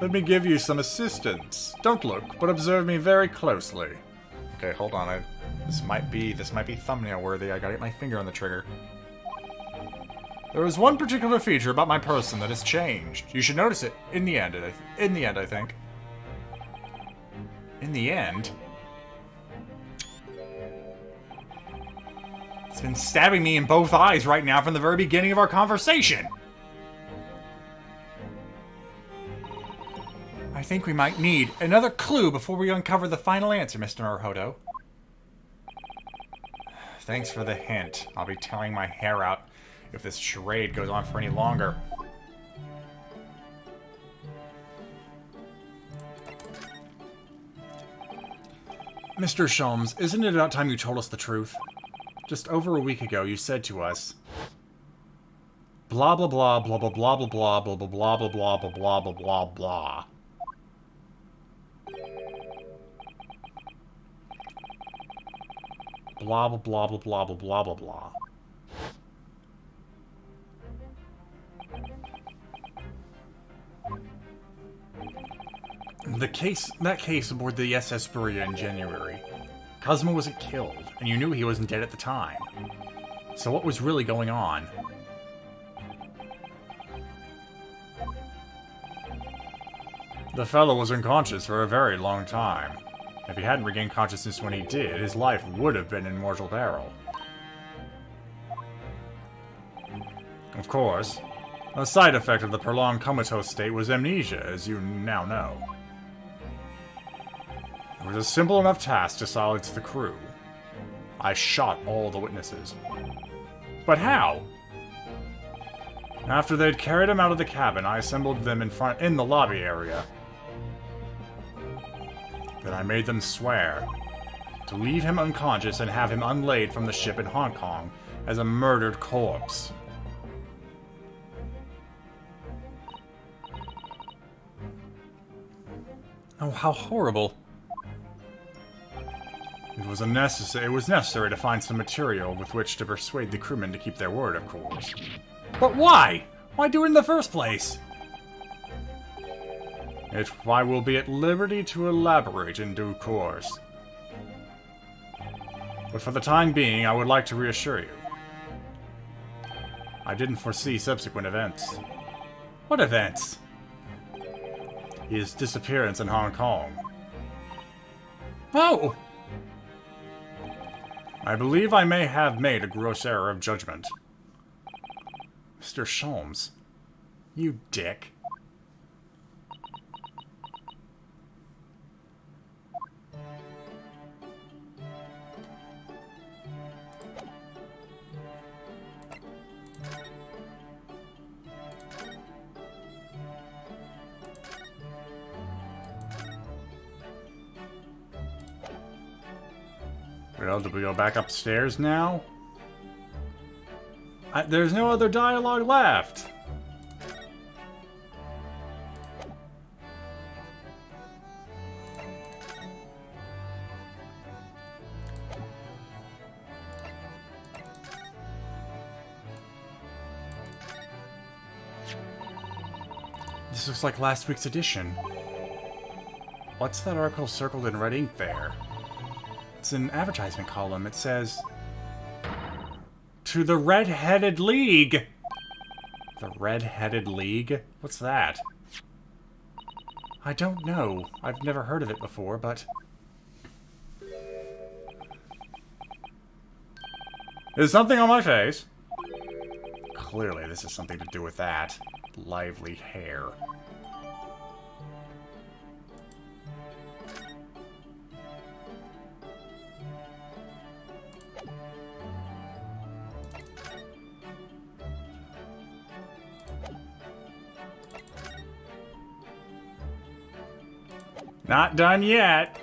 A: Let me give you some assistance. Don't look, but observe me very closely. Okay, hold on. This might be thumbnail worthy. I gotta get my finger on the trigger. There is one particular feature about my person that has changed. You should notice it in the end. In the end, I think. In the end? It's been stabbing me in both eyes right now from the very beginning of our conversation. I think we might need another clue before we uncover the final answer, Mr. Naruhodo. Thanks for the hint. I'll be tearing my hair out if this charade goes on for any longer. Mr. Sholmes, isn't it about time you told us the truth? Just over a week ago, you said to us, blah blah blah blah blah blah blah blah blah blah blah blah blah blah blah blah blah blah. Blah blah blah blah blah blah blah blah blah. That case aboard the SS Berea in January. Cosmo wasn't killed, and you knew he wasn't dead at the time. So what was really going on? The fellow was unconscious for a very long time. If he hadn't regained consciousness when he did, his life would have been in mortal peril. Of course, a side effect of the prolonged comatose state was amnesia, as you now know. It was a simple enough task to silence the crew. I shot all the witnesses. But how? After they'd carried him out of the cabin, I assembled them in the lobby area. Then I made them swear to leave him unconscious and have him unlaid from the ship in Hong Kong as a murdered corpse. Oh, how horrible. It was necessary to find some material with which to persuade the crewmen to keep their word, of course. But why? Why do it in the first place? If I will be at liberty to elaborate in due course. But for the time being, I would like to reassure you. I didn't foresee subsequent events. What events? His disappearance in Hong Kong. Oh! I believe I may have made a gross error of judgment. Mr. Sholmes. You dick. Well, do we go back upstairs now? There's no other dialogue left. This looks like last week's edition. What's that article circled in red ink there? It's an advertisement column. It says, "To the Red-Headed League." The Red-Headed League? What's that? I don't know. I've never heard of it before, but... There's something on my face. Clearly, this has something to do with that. Lively hair. Not done yet.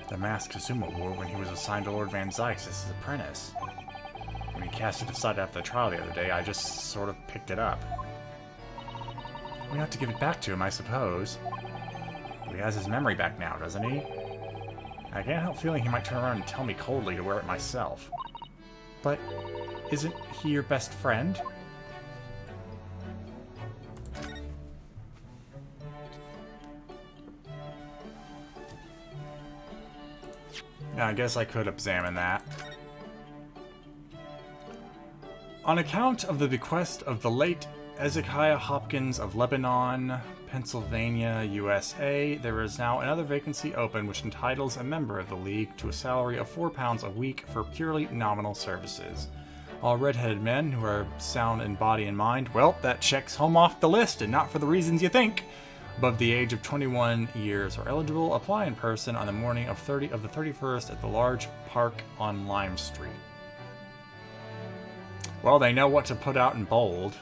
A: The mask Kazuma wore when he was assigned to Lord Van Zykes as his apprentice. When he cast it aside after the trial the other day, I just sort of picked it up. We have to give it back to him, I suppose. He has his memory back now, doesn't he? I can't help feeling he might turn around and tell me coldly to wear it myself. But isn't he your best friend? I guess I could examine that. On account of the bequest of the late Ezekiah Hopkins of Lebanon, Pennsylvania, USA, there is now another vacancy open which entitles a member of the League to a salary of £4 a week for purely nominal services. All red-headed men who are sound in body and mind, well, that checks home off the list, and not for the reasons you think. Above the age of 21 years are eligible. Apply in person on the morning of the 31st at the large park on Lime Street. Well, they know what to put out in bold.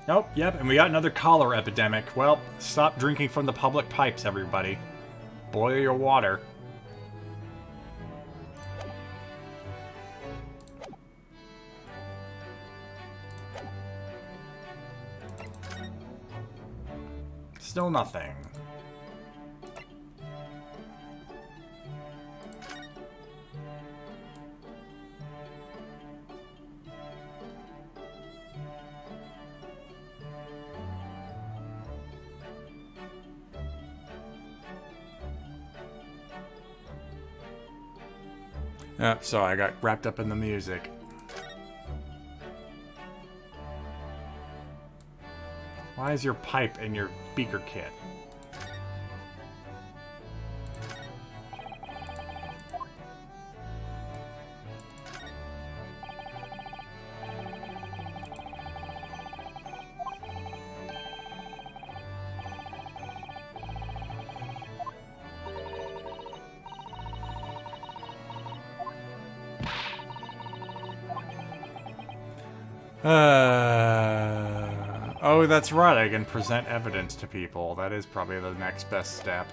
A: Oh, yep, and we got another cholera epidemic. Well, stop drinking from the public pipes, everybody. Boil your water. Still nothing. Sorry, I got wrapped up in the music. Why is your pipe in your beaker kit? Oh, that's right, I can present evidence to people. That is probably the next best step.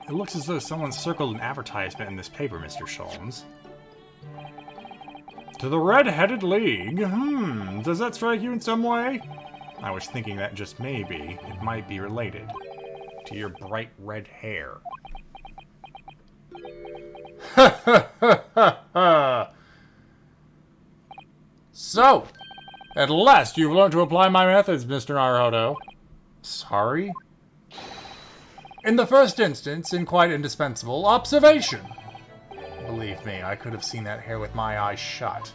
A: It looks as though someone circled an advertisement in this paper, Mr. Sholmes. To the Red-Headed League? Does that strike you in some way? I was thinking that just maybe it might be related to your bright red hair. Ha ha ha ha ha! So, at last you've learned to apply my methods, Mr. Naruhodo. Sorry? In the first instance, in quite indispensable observation. Believe me, I could have seen that hair with my eyes shut.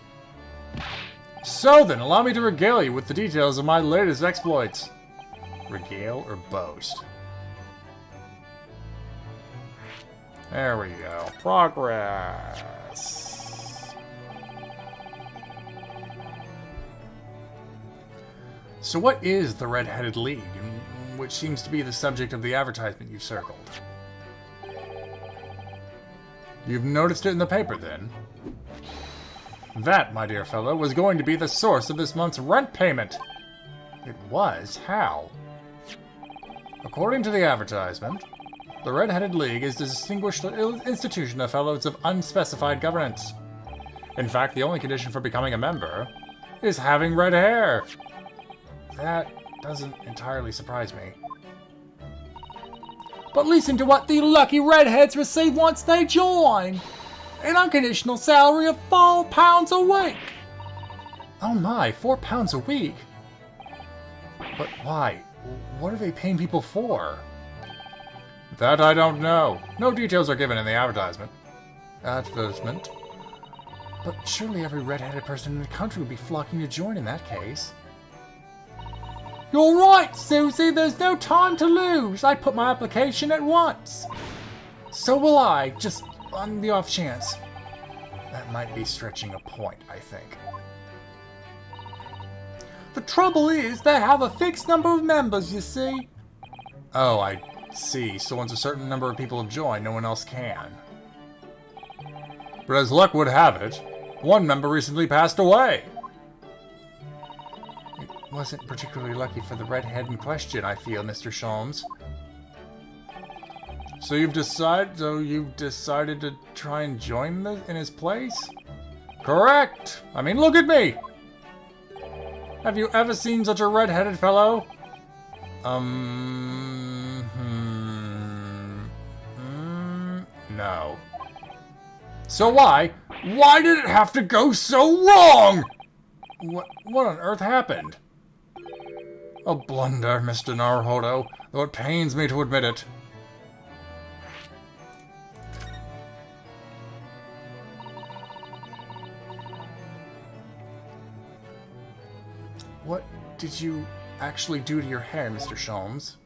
A: So then, allow me to regale you with the details of my latest exploits. Regale or boast? There we go. Progress. So what is the Red-Headed League, which seems to be the subject of the advertisement you've circled? You've noticed it in the paper, then? That, my dear fellow, was going to be the source of this month's rent payment. It was? How? According to the advertisement, the Red-Headed League is a distinguished institution of fellows of unspecified governance. In fact, the only condition for becoming a member is having red hair. That doesn't entirely surprise me. But listen to what the lucky redheads receive once they join. An unconditional salary of £4 a week. Oh my, £4 a week? But why? What are they paying people for? That I don't know. No details are given in the advertisement. But surely every red-headed person in the country would be flocking to join in that case. You're right, Susie. There's no time to lose. I put my application at once. So will I, just on the off chance. That might be stretching a point, I think. The trouble is, they have a fixed number of members, you see. Oh, I see. So once a certain number of people have joined, no one else can. But as luck would have it, one member recently passed away. It wasn't particularly lucky for the redhead in question, I feel, Mr. Sholmes. So you've decided to try and join in his place? Correct! I mean, look at me! Have you ever seen such a red-headed fellow? No. So why did it have to go so wrong? What on earth happened? A blunder, Mr. Naruhodo, though it pains me to admit it. What did you actually do to your hair, Mr. Sholmes?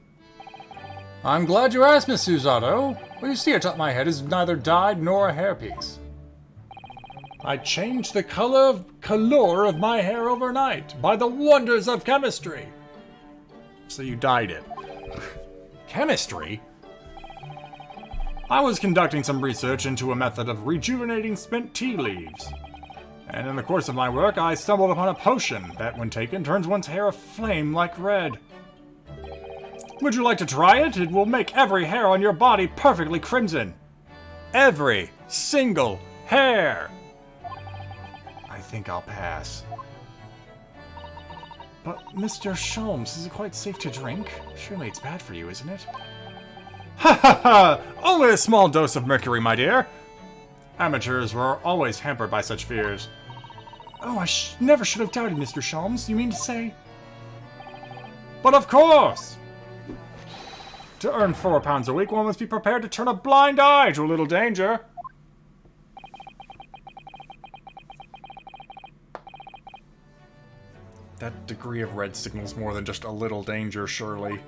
A: I'm glad you asked, Miss Susato. Well, you see, atop my head is neither dyed nor a hairpiece. I changed the color of my hair overnight by the wonders of chemistry. So you dyed it. Chemistry? I was conducting some research into a method of rejuvenating spent tea leaves. And in the course of my work, I stumbled upon a potion that, when taken, turns one's hair aflame like red. Would you like to try it? It will make every hair on your body perfectly crimson. Every single hair! I think I'll pass. But, Mr. Sholmes, is it quite safe to drink? Surely it's bad for you, isn't it? Ha ha ha! Only a small dose of mercury, my dear. Amateurs were always hampered by such fears. Oh, I never should have doubted, Mr. Sholmes. You mean to say? But of course! To earn £4 a week, one must be prepared to turn a blind eye to a little danger. That degree of red signals more than just a little danger, surely.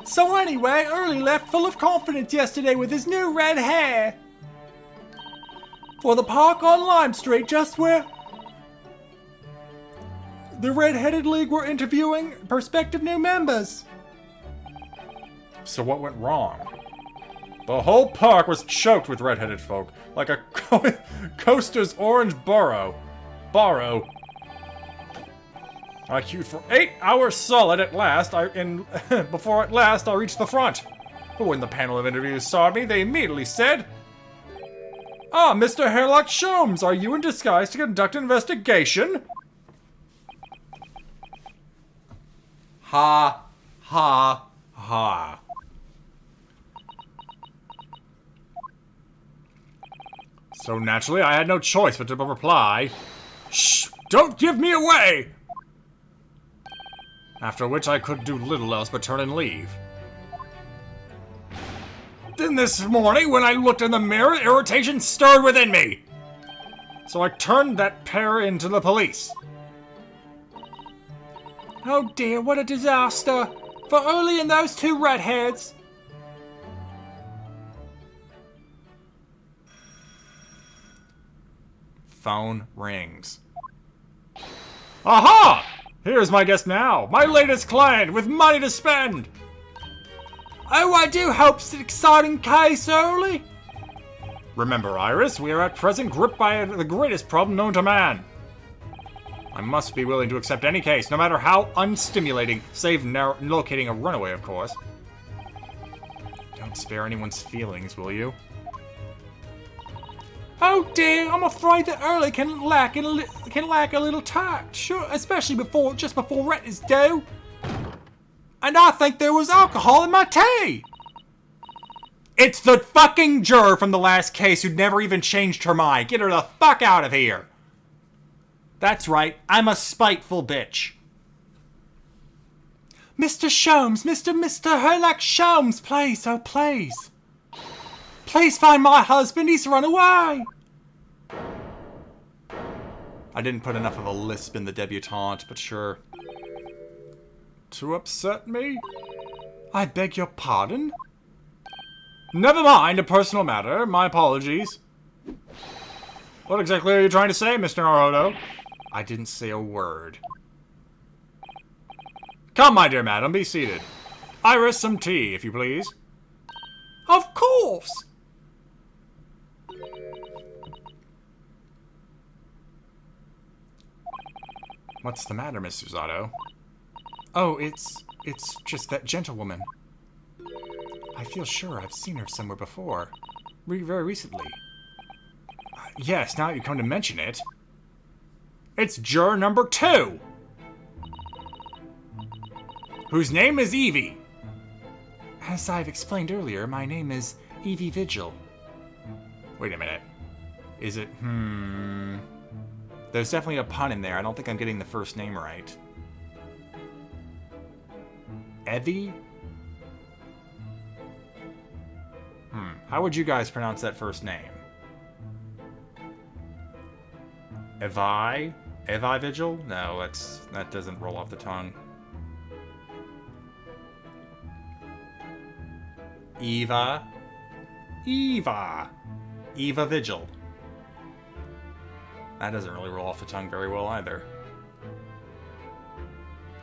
A: So anyway, Early left full of confidence yesterday with his new red hair. For the park on Lime Street, just where the Red-Headed League were interviewing prospective new members. So what went wrong? The whole park was choked with red-headed folk, like a coaster's orange borrow. I queued for 8 hours solid at last, before at last I reached the front. but when the panel of interviewers saw me, they immediately said, "Ah, Mr. Sherlock Sholmes, are you in disguise to conduct an investigation?" Ha, ha, ha. So naturally, I had no choice but to reply, "Shh, don't give me away!" After which I could do little else but turn and leave. Then this morning, when I looked in the mirror, irritation stirred within me. So I turned that pair into the police. Oh dear, what a disaster! For Uli and those two redheads! Phone rings. Aha! Here's my guest now, my latest client with money to spend! Oh, I do hope it's an exciting case, Uli. Remember, Iris, we are at present gripped by the greatest problem known to man. I must be willing to accept any case, no matter how unstimulating, save locating a runaway, of course. Don't spare anyone's feelings, will you? Oh dear, I'm afraid that Uli can lack a little tact, sure, especially just before rent is due. And I think there was alcohol in my tea. It's the fucking juror from the last case who never even changed her mind. Get her the fuck out of here. That's right, I'm a spiteful bitch. Mr. Sholmes, Mr. Sherlock Sholmes, please, oh please. Please find my husband, he's run away. I didn't put enough of a lisp in the debutante, but sure. To upset me? I beg your pardon? Never mind, a personal matter, my apologies. What exactly are you trying to say, Mr. Naruto? I didn't say a word. Come, my dear madam, be seated. Iris, some tea, if you please. Of course! What's the matter, Mr. Zato? Oh, it's just that gentlewoman. I feel sure I've seen her somewhere before. Very recently. Yes, now you come to mention it. It's juror number 2! Whose name is Evie. As I've explained earlier, my name is Evie Vigil. Wait a minute. Is it, There's definitely a pun in there. I don't think I'm getting the first name right. Evie? How would you guys pronounce that first name? Evi? Evi Vigil? No, that doesn't roll off the tongue. Eva? Eva Vigil. That doesn't really roll off the tongue very well either.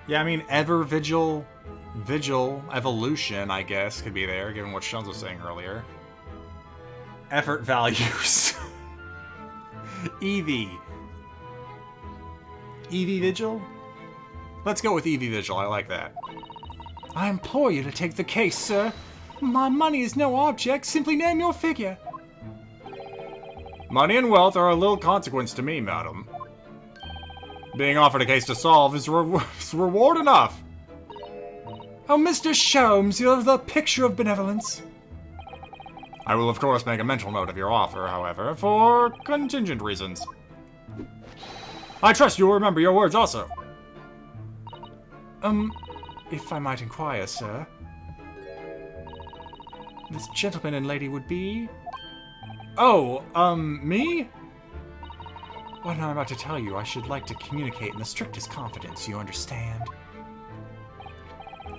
A: Yeah, I mean, Ever Vigil, Evolution, I guess, could be there, given what Shunz was saying earlier. Effort values. Evie Vigil? Let's go with Evie Vigil, I like that. I implore you to take the case, sir. My money is no object, simply name your figure. Money and wealth are of little consequence to me, madam. Being offered a case to solve is reward enough. Oh, Mr. Sholmes, you're the picture of benevolence. I will, of course, make a mental note of your offer, however, for contingent reasons. I trust you will remember your words also. If I might inquire, sir. This gentleman and lady would be... Oh, me? What I'm about to tell you, I should like to communicate in the strictest confidence, you understand?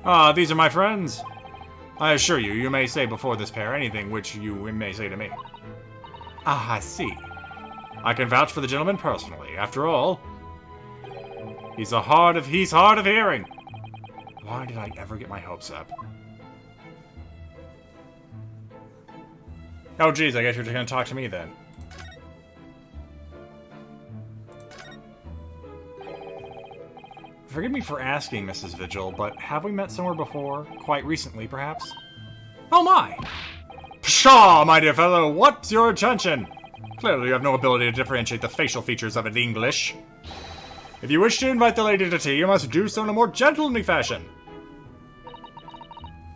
A: Ah, these are my friends. I assure you, you may say before this pair anything which you may say to me. Ah, I see. I can vouch for the gentleman personally. After all, he's hard of hearing. Why did I ever get my hopes up? Oh, geez, I guess you're just gonna talk to me then. Forgive me for asking, Mrs. Vigil, but have we met somewhere before? Quite recently, perhaps? Oh my! Pshaw, my dear fellow, what's your attention? Clearly you have no ability to differentiate the facial features of an English. If you wish to invite the lady to tea, you must do so in a more gentlemanly fashion.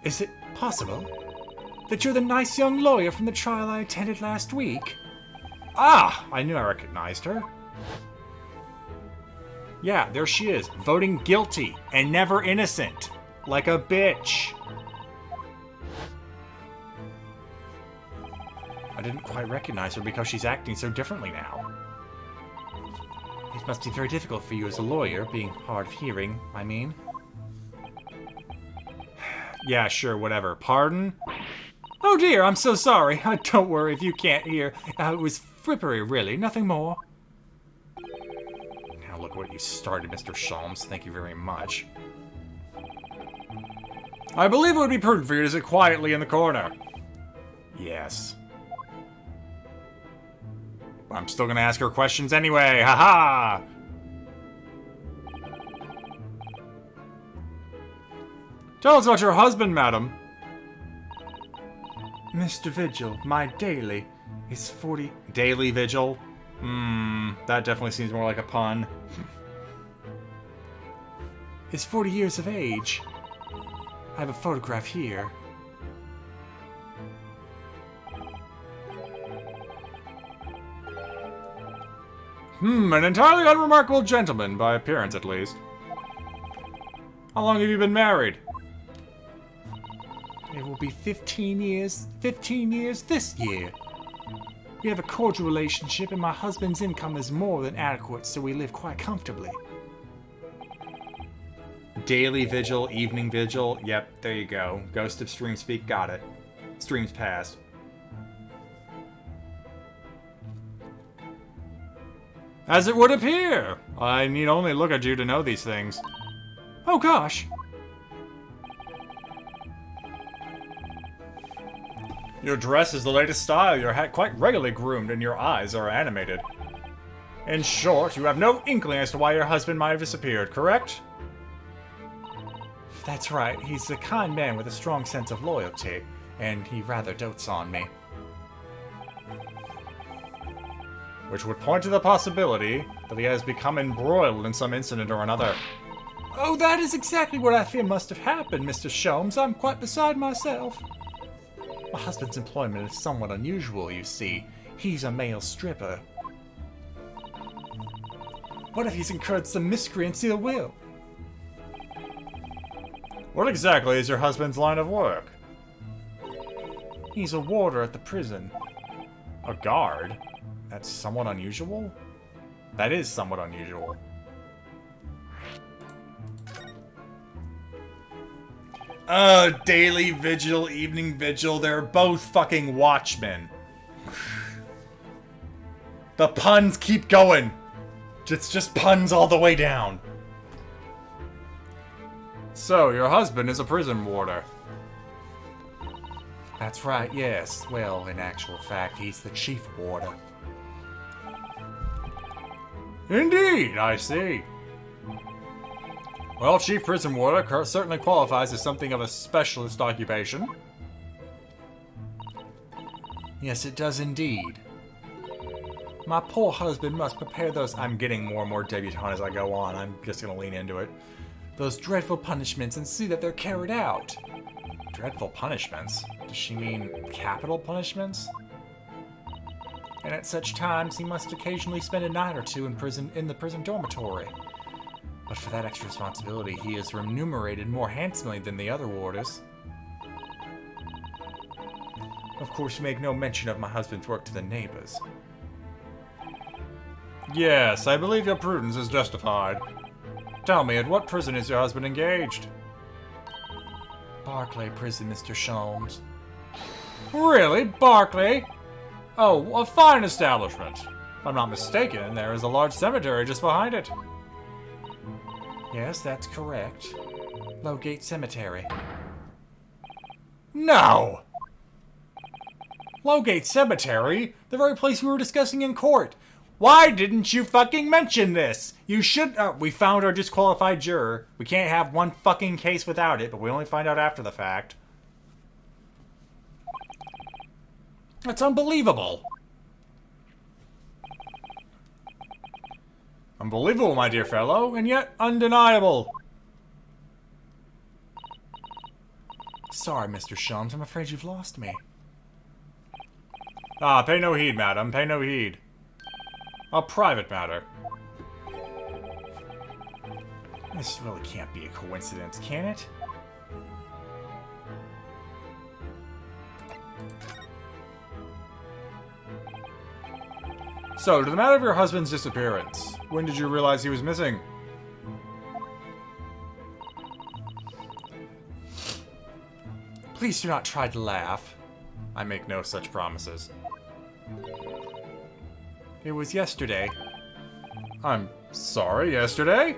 A: Is it possible that you're the nice young lawyer from the trial I attended last week? Ah, I knew I recognized her. Yeah, there she is, voting guilty and never innocent. Like a bitch. I didn't quite recognize her because she's acting so differently now. It must be very difficult for you as a lawyer, being hard of hearing, I mean. Yeah, sure, whatever. Pardon? Oh dear, I'm so sorry. Don't worry if you can't hear. It was frippery, really, nothing more. Now look what you started, Mr. Sholmes. Thank you very much. I believe it would be prudent for you to sit quietly in the corner. Yes. I'm still gonna ask her questions anyway, haha! Tell us about your husband, madam. Mr. Vigil, my daily, is 40... Daily Vigil? That definitely seems more like a pun. Is 40 years of age. I have a photograph here. An entirely unremarkable gentleman, by appearance at least. How long have you been married? It will be 15 years this year. We have a cordial relationship and my husband's income is more than adequate, so we live quite comfortably. Daily vigil, evening vigil, yep, there you go. Ghost of Stream Speak, got it. Streams past. As it would appear! I need only look at you to know these things. Oh gosh! Your dress is the latest style, your hat quite regularly groomed, and your eyes are animated. In short, you have no inkling as to why your husband might have disappeared, correct? That's right, he's a kind man with a strong sense of loyalty, and he rather dotes on me. Which would point to the possibility that he has become embroiled in some incident or another. Oh, that is exactly what I fear must have happened, Mr. Sholmes. I'm quite beside myself. My husband's employment is somewhat unusual, you see. He's a male stripper. What if he's incurred some miscreant's ill will? What exactly is your husband's line of work? He's a warder at the prison. A guard? That's somewhat unusual? That is somewhat unusual. Daily vigil, evening vigil, they're both fucking watchmen. The puns keep going. It's just puns all the way down. So, your husband is a prison warder. That's right, yes. Well, in actual fact, he's the chief warder. Indeed, I see. Well, chief prison warder certainly qualifies as something of a specialist occupation. Yes, it does indeed. My poor husband must prepare those... I'm getting more and more debutante as I go on. I'm just gonna lean into it. Those dreadful punishments and see that they're carried out. Dreadful punishments? Does she mean capital punishments? And at such times, he must occasionally spend a night or two in the prison dormitory. But for that extra responsibility, he is remunerated more handsomely than the other warders. Of course, you make no mention of my husband's work to the neighbors. Yes, I believe your prudence is justified. Tell me, at what prison is your husband engaged? Barclay Prison, Mr. Sholmes. Really? Barclay? Oh, a fine establishment. If I'm not mistaken, there is a large cemetery just behind it. Yes, that's correct. Lowgate Cemetery. No! Lowgate Cemetery? The very place we were discussing in court. Why didn't you fucking mention this? You should... we found our disqualified juror. We can't have one fucking case without it, but we only find out after the fact. That's unbelievable. Unbelievable, my dear fellow, and yet undeniable. Sorry, Mr. Sholmes, I'm afraid you've lost me. Ah, pay no heed, madam, pay no heed. A private matter. This really can't be a coincidence, can it? So, to the matter of your husband's disappearance, when did you realize he was missing? Please do not try to laugh. I make no such promises. It was yesterday. I'm sorry, yesterday?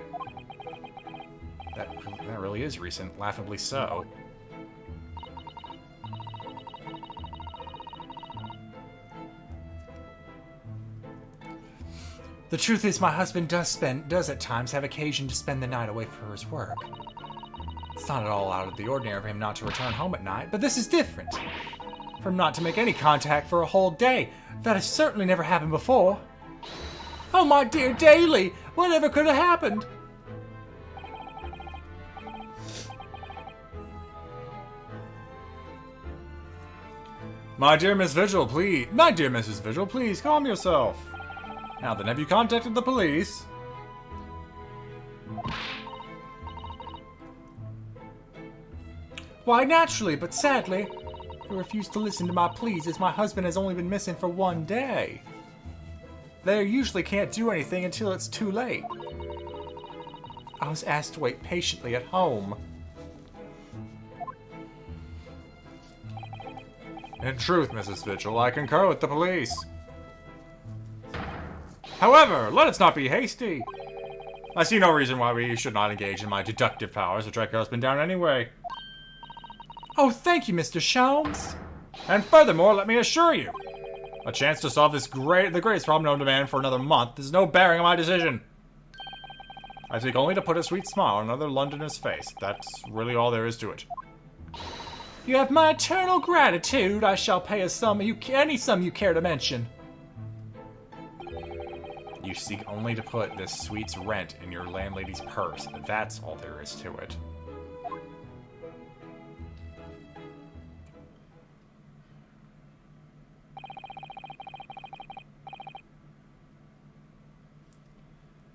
A: That really is recent, laughably so. The truth is, my husband does at times have occasion to spend the night away for his work. It's not at all out of the ordinary for him not to return home at night, but this is different. For him not to make any contact for a whole day. That has certainly never happened before. Oh, my dear Daly, whatever could have happened? My dear Miss Vigil, please. My dear Mrs. Vigil, please calm yourself. Now then, have you contacted the police? Why, naturally, but sadly, they refuse to listen to my pleas as my husband has only been missing for 1 day. They usually can't do anything until it's too late. I was asked to wait patiently at home. In truth, Mrs. Vigil, I concur with the police. However, let us not be hasty. I see no reason why we should not engage in my deductive powers to track your husband down anyway. Oh, thank you, Mr. Sholmes. And furthermore, let me assure you, a chance to solve the greatest problem known to man for another month is no bearing on my decision. I seek only to put a sweet smile on another Londoner's face. That's really all there is to it. You have my eternal gratitude. I shall pay any sum you care to mention. You seek only to put this suite's rent in your landlady's purse. That's all there is to it.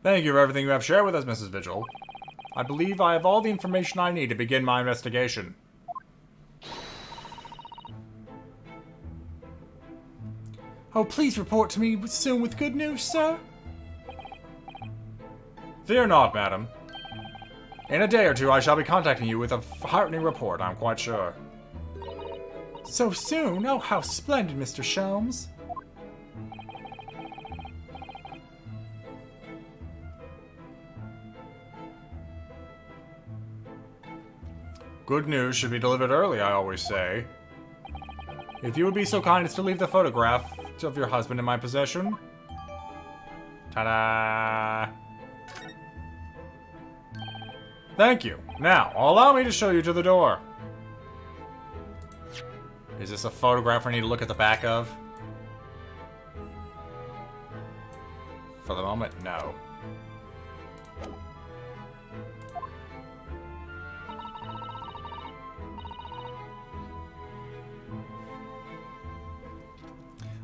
A: Thank you for everything you have shared with us, Mrs. Vigil. I believe I have all the information I need to begin my investigation. Oh, please report to me soon with good news, sir. Fear not, madam. In a day or two, I shall be contacting you with a heartening report, I'm quite sure. So soon? Oh, how splendid, Mr. Sholmes. Good news should be delivered early, I always say. If you would be so kind as to leave the photograph of your husband in my possession. Ta-da! Thank you. Now, allow me to show you to the door. Is this a photograph I need to look at the back of? For the moment, no.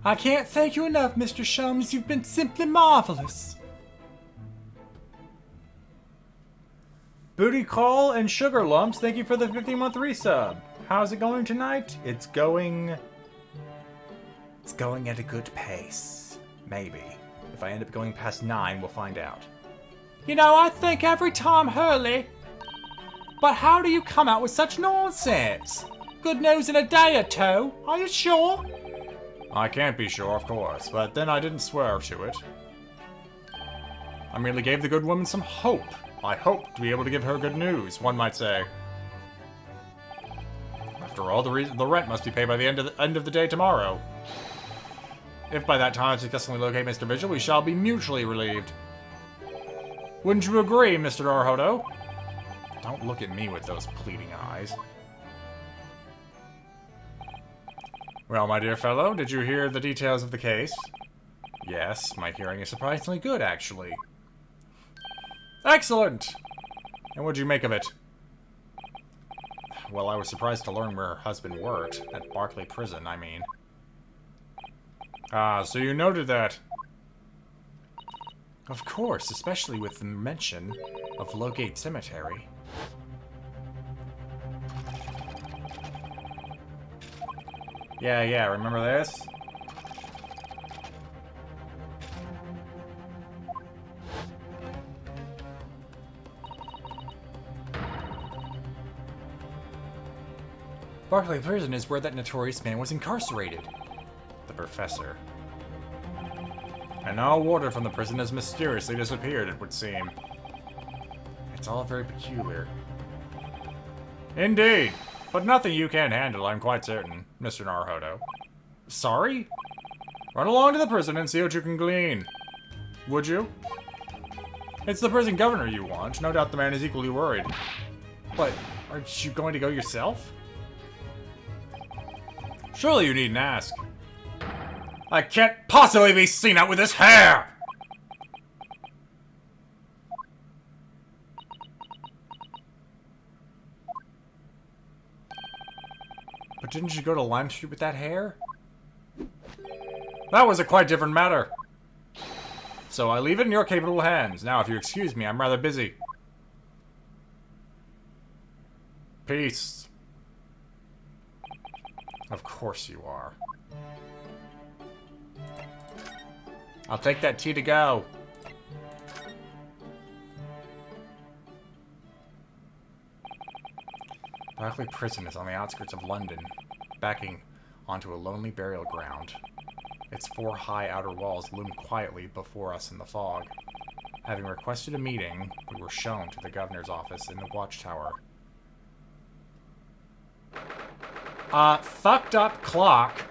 A: I can't thank you enough, Mr. Sholmes. You've been simply marvelous. Booty Call and Sugar Lumps, thank you for the 50-month resub. How's it going tonight? It's going at a good pace. Maybe. If I end up going past 9, we'll find out. You know, I think every time Hurley. But how do you come out with such nonsense? Good news in a day or two. Are you sure? I can't be sure, of course, but then I didn't swear to it. I merely gave the good woman some hope. I hope to be able to give her good news, one might say. After all, the rent must be paid by the end of the day tomorrow. If by that time I successfully locate Mr. Vigil, we shall be mutually relieved. Wouldn't you agree, Mr. Dorhodo? Don't look at me with those pleading eyes. Well, my dear fellow, did you hear the details of the case? Yes, my hearing is surprisingly good, actually. Excellent! And what'd you make of it? Well, I was surprised to learn where her husband worked. At Barclay Prison, I mean. Ah, so you noted that. Of course, especially with the mention of Lowgate Cemetery. Yeah, remember this? Barclay Prison is where that notorious man was incarcerated. The professor. And now a warden from the prison has mysteriously disappeared, it would seem. It's all very peculiar. Indeed. But nothing you can't handle, I'm quite certain, Mr. Naruhodo. Sorry? Run along to the prison and see what you can glean. Would you? It's the prison governor you want. No doubt the man is equally worried. But, aren't you going to go yourself? Surely you needn't ask. I can't possibly be seen out with this hair! But didn't you go to Lime Street with that hair? That was a quite different matter. So I leave it in your capable hands. Now, if you excuse me, I'm rather busy. Peace. Of course you are. I'll take that tea to go. Barclay Prison is on the outskirts of London, backing onto a lonely burial ground. Its 4 high outer walls loom quietly before us in the fog. Having requested a meeting, we were shown to the governor's office in the watchtower. Fucked up clock.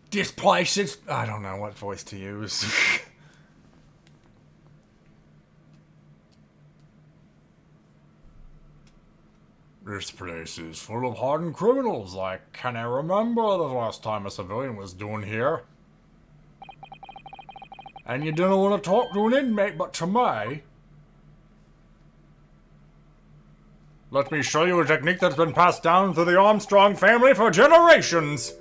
A: This place is... I don't know what voice to use. This place is full of hardened criminals. I can't remember the last time a civilian was doing here. And you don't want to talk to an inmate, but to me. Let me show you a technique that's been passed down through the Armstrong family for generations.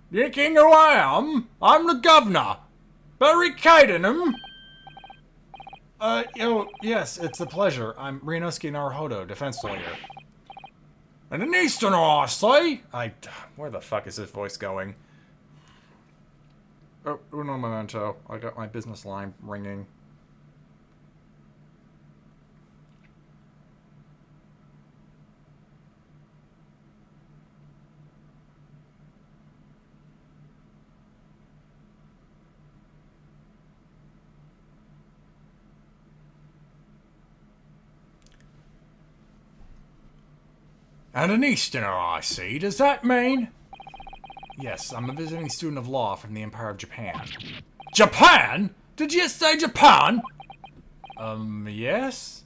A: You king who I am? I'm the governor. Barry Cadenham. Yes, it's a pleasure. I'm Ryunosuke Naruhodo, defense lawyer. And an Easterner, I say! Where the fuck is this voice going? Oh, uno momento. I got my business line ringing. And an Easterner, I see. Does that mean? Yes, I'm a visiting student of law from the Empire of Japan. Japan? Did you say Japan? Yes?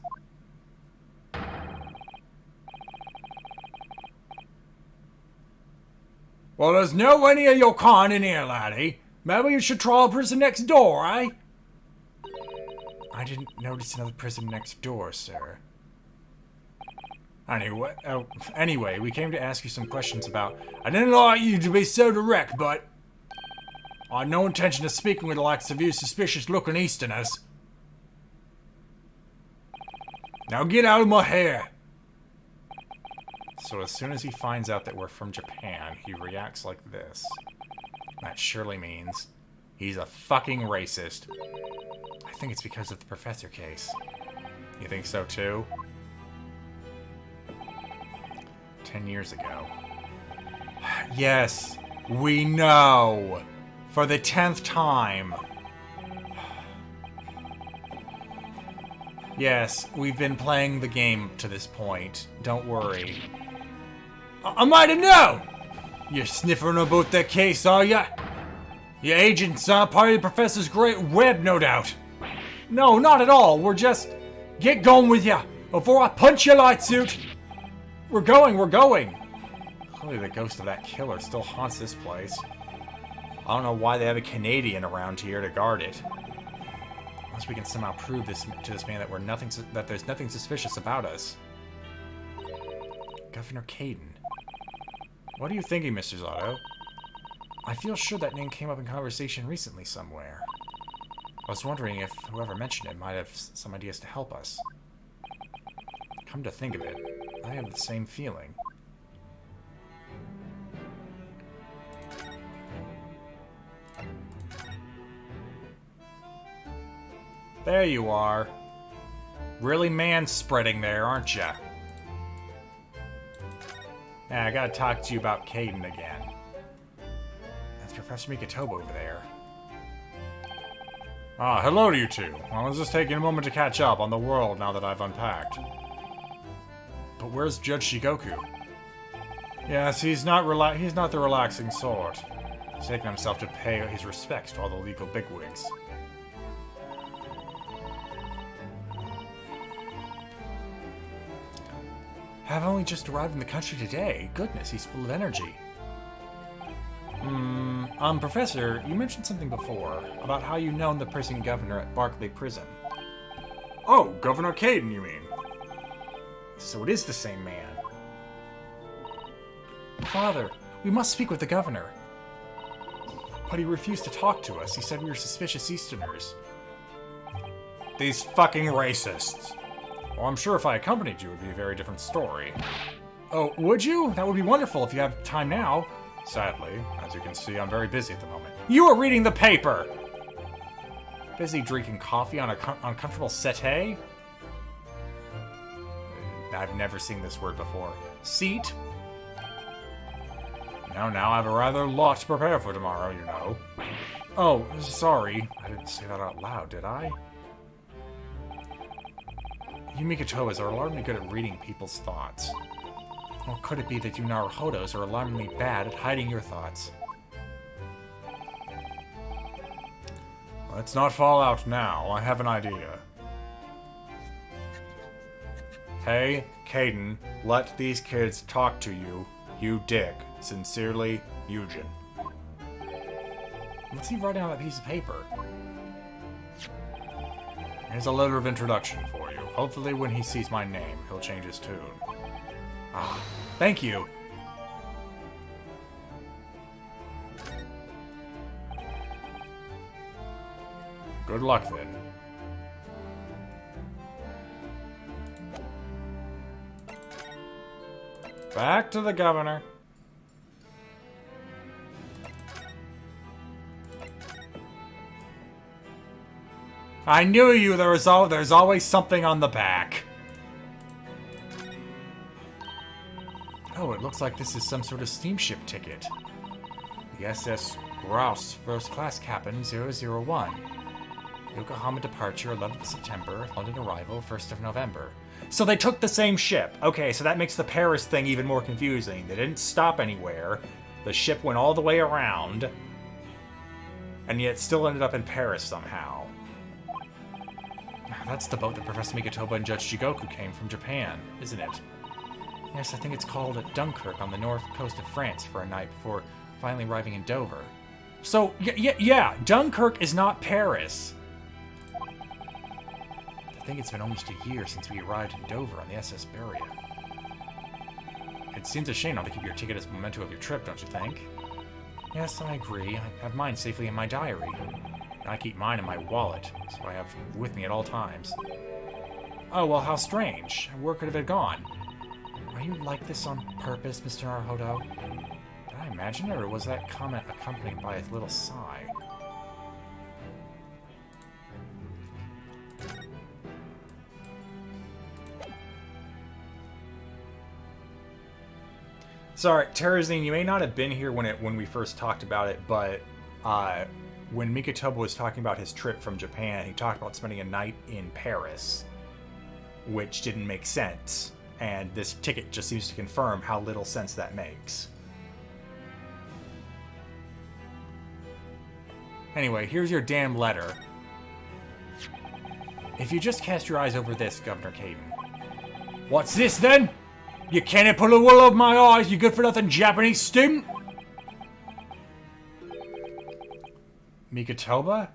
A: Well, there's no any of your kind in here, laddie. Maybe you should try a prison next door, eh? I didn't notice another prison next door, sir. Anyway, we came to ask you some questions about... I didn't like you to be so direct, but... I had no intention of speaking with the likes of you suspicious-looking Easterners. Now get out of my hair! So as soon as he finds out that we're from Japan, he reacts like this. That surely means he's a fucking racist. I think it's because of the professor case. You think so too? 10 years ago. Yes, we know! For the 10th time! Yes, we've been playing the game to this point. Don't worry. I might have known! You're sniffing about that case, are ya? Your agent's part of the professor's great web, no doubt. No, not at all. We're just... Get going with ya, before I punch your light suit! We're going! Clearly the ghost of that killer still haunts this place. I don't know why they have a Canadian around here to guard it. Unless we can somehow prove this to this man that there's nothing suspicious about us. Governor Caden. What are you thinking, Mr. Zotto? I feel sure that name came up in conversation recently somewhere. I was wondering if whoever mentioned it might have some ideas to help us. Come to think of it, I have the same feeling. There you are. Really man-spreading there, aren't ya? Yeah, I gotta talk to you about Caden again. That's Professor Mikotoba over there. Ah, hello to you two. I was just taking a moment to catch up on the world now that I've unpacked. But where's Judge Shigoku? Yes, he's not the relaxing sort. He's taken himself to pay his respects to all the legal bigwigs. I've only just arrived in the country today. Goodness, he's full of energy. Professor, you mentioned something before about how you known the prison governor at Barclay Prison. Oh, Governor Caden, you mean? So it is the same man. Father, we must speak with the governor. But he refused to talk to us. He said we were suspicious Easterners. These fucking racists. Well, I'm sure if I accompanied you, it would be a very different story. Oh, would you? That would be wonderful if you have time now. Sadly, as you can see, I'm very busy at the moment. You are reading the paper! Busy drinking coffee on a uncomfortable settee? I've never seen this word before. Seat? Now I have a rather lot to prepare for tomorrow, you know. Oh, sorry. I didn't say that out loud, did I? You Mikotobas are alarmingly good at reading people's thoughts. Or could it be that you Naruhodos are alarmingly bad at hiding your thoughts? Let's not fall out now. I have an idea. Hey, Caden, let these kids talk to you. You dick. Sincerely, Eugen. What's he writing on that piece of paper? Here's a letter of introduction for you. Hopefully when he sees my name, he'll change his tune. Ah, thank you. Good luck, then. Back to the governor. I knew you! There's always something on the back. Oh, it looks like this is some sort of steamship ticket. The SS Grouse First Class Cabin 001. Yokohama departure 11th September, London arrival 1st of November. So they took the same ship. Okay, so that makes the Paris thing even more confusing. They didn't stop anywhere. The ship went all the way around. And yet still ended up in Paris somehow. That's the boat that Professor Mikotoba and Judge Shigoku came from Japan, isn't it? Yes, I think it's called at Dunkirk on the north coast of France for a night before finally arriving in Dover. So, yeah, Dunkirk is not Paris. I think it's been almost a year since we arrived in Dover on the SS Beria. It seems a shame not to keep your ticket as a memento of your trip, don't you think? Yes, I agree. I have mine safely in my diary. I keep mine in my wallet, so I have with me at all times. Oh, well, how strange. Where could it have gone? Are you like this on purpose, Mr. Naruhodo? Did I imagine it, or was that comment accompanied by a little sigh? Sorry, Terrazine, you may not have been here when we first talked about it, but when Mikotoba was talking about his trip from Japan, he talked about spending a night in Paris, which didn't make sense. And this ticket just seems to confirm how little sense that makes. Anyway, here's your damn letter. If you just cast your eyes over this, Governor Caden. What's this, then? You can't pull the wool over my eyes, you good-for-nothing Japanese student? Mikatoba?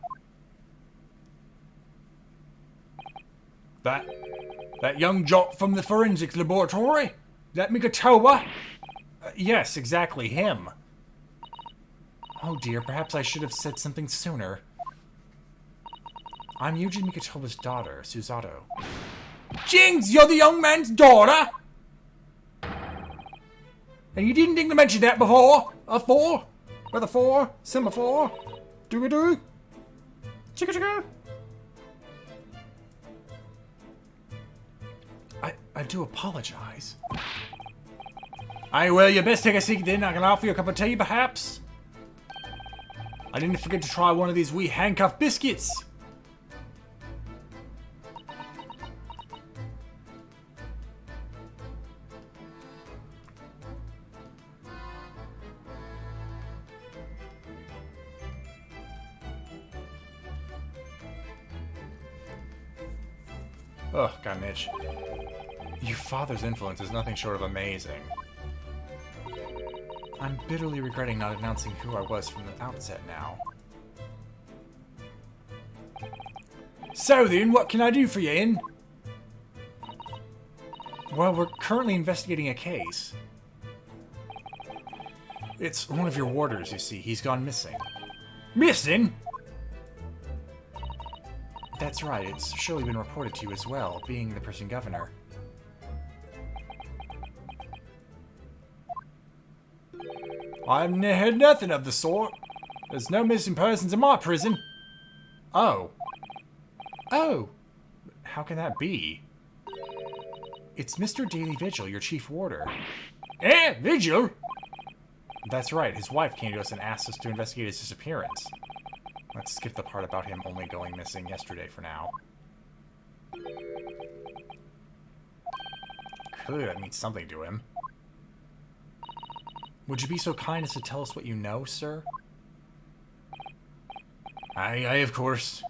A: That young jock from the forensics laboratory? That Mikatoba? Yes, exactly, him. Oh dear, perhaps I should have said something sooner. I'm Yuji Mikatoba's daughter, Susato. Jings, you're the young man's daughter? And you didn't think to mention that before? A four? With a four? Semaphore? Do-a-doo? Chicka-chicka? I do apologize. Aye, well, you best take a seat then. I can offer you a cup of tea, perhaps? I didn't forget to try one of these wee handcuff biscuits. Ugh, got an itch. Your father's influence is nothing short of amazing. I'm bitterly regretting not announcing who I was from the outset now. So then, what can I do for you, In? Well, we're currently investigating a case. It's one of your warders, you see. He's gone missing. Missing? That's right, it's surely been reported to you as well, being the prison governor. I've heard nothing of the sort. There's no missing persons in my prison. Oh. Oh. How can that be? It's Mr. Daily Vigil, your chief warder. Eh? Vigil? That's right, his wife came to us and asked us to investigate his disappearance. Let's skip the part about him only going missing yesterday for now. Clearly that means something to him. Would you be so kind as to tell us what you know, sir? Aye, of course.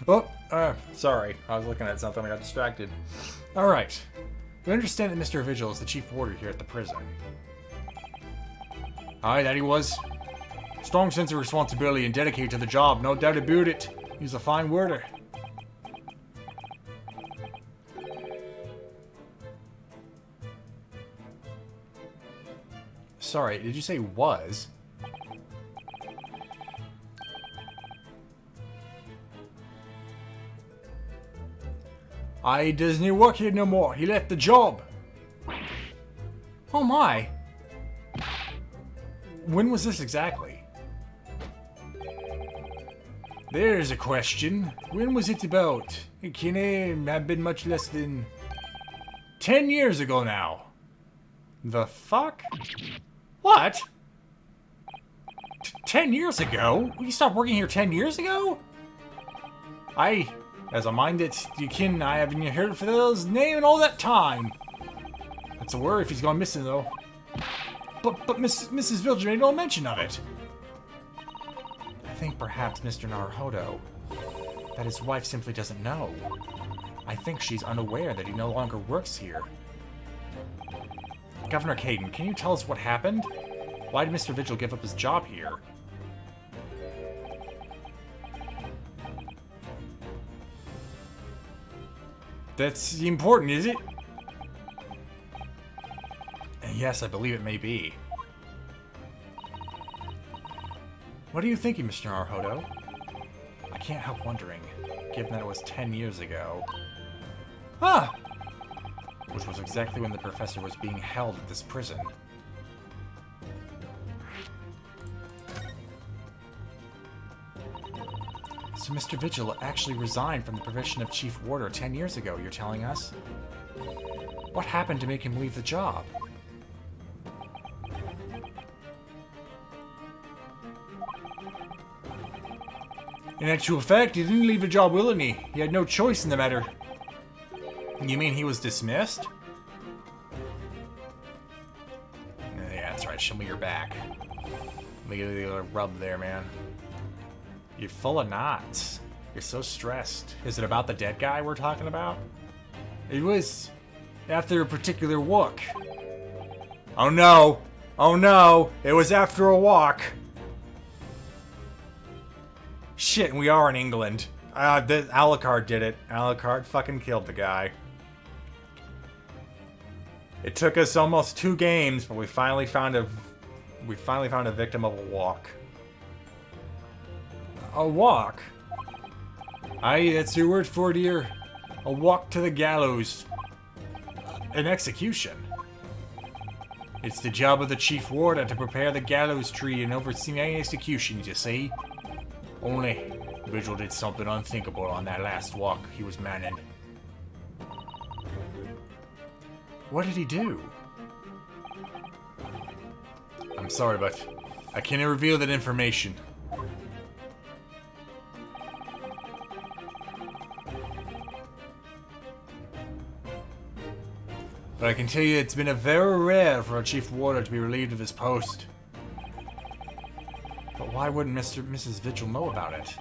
A: Oh, sorry. I was looking at something. I got distracted. Alright. We understand that Mr. Vigil is the chief warder here at the prison. Aye, that he was. Strong sense of responsibility and dedicated to the job, no doubt about it. He's a fine warder. Sorry, did you say was? He doesn't work here no more. He left the job. Oh my. When was this exactly? There's a question. When was it about? It can have been much less than 10 years ago now. The fuck? What? 10 years ago? You stopped working here 10 years ago? As a mind that you can, I haven't heard for those name in all that time. That's a worry if he's gone missing, though. But Mrs. Vilger made no mention of it. I think perhaps Mr. Naruhodo, that his wife simply doesn't know. I think she's unaware that he no longer works here. Governor Caden, can you tell us what happened? Why did Mr. Vigil give up his job here? That's important, is it? Yes, I believe it may be. What are you thinking, Mr. Naruhodo? I can't help wondering. given that it was 10 years ago. Huh! Which was exactly when the professor was being held at this prison. So Mr. Vigil actually resigned from the position of Chief Warder 10 years ago, you're telling us? What happened to make him leave the job? In actual fact, he didn't leave the job willingly. He had no choice in the matter. You mean he was dismissed? Yeah, that's right. Show me your back. Look at the little rub there, man. You're full of knots. You're so stressed. Is it about the dead guy we're talking about? It was after a particular walk. Oh no! Oh no! It was after a walk. Shit, we are in England. Alucard did it. Alucard fucking killed the guy. It took us almost 2 games, but we finally found a victim of a walk. A walk? Aye, that's your word for it, dear. A walk to the gallows. An execution. It's the job of the Chief Warder to prepare the gallows tree and oversee any executions, you see? Only Vigil did something unthinkable on that last walk he was manning. What did he do? I'm sorry, but I can't reveal that information. But I can tell you it's been a very rare for a Chief Warder to be relieved of his post. But why wouldn't Mrs. Vigil know about it?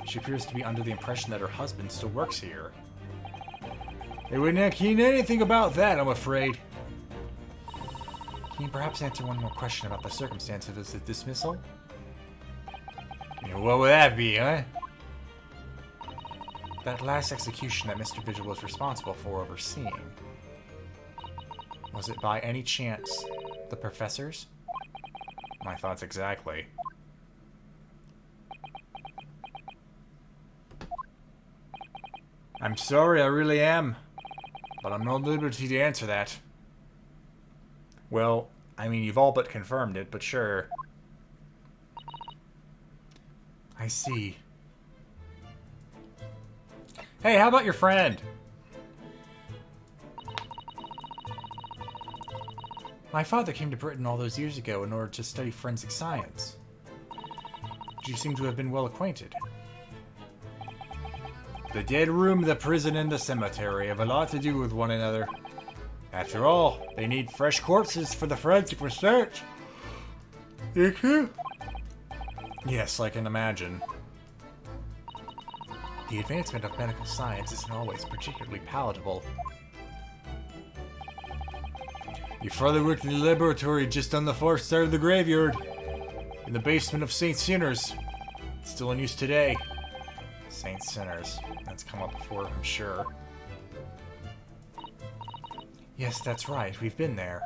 A: She appears to be under the impression that her husband still works here. They wouldn't have seen anything about that, I'm afraid. Can you perhaps answer one more question about the circumstances of his dismissal? What would that be, huh? That last execution that Mr. Vigil was responsible for overseeing. Was it by any chance the professor's? My thoughts exactly. I'm sorry, I really am. But I'm not at liberty to answer that. Well, I mean, you've all but confirmed it, but sure. I see. Hey, how about your friend? My father came to Britain all those years ago in order to study forensic science. You seem to have been well acquainted. The dead room, the prison, and the cemetery have a lot to do with one another. After all, they need fresh corpses for the forensic research. Yes, I can imagine. The advancement of medical science isn't always particularly palatable. Your father worked in the laboratory just on the far side of the graveyard, in the basement of St. Sinners. It's still in use today. St. Sinners. That's come up before, I'm sure. Yes, that's right. We've been there.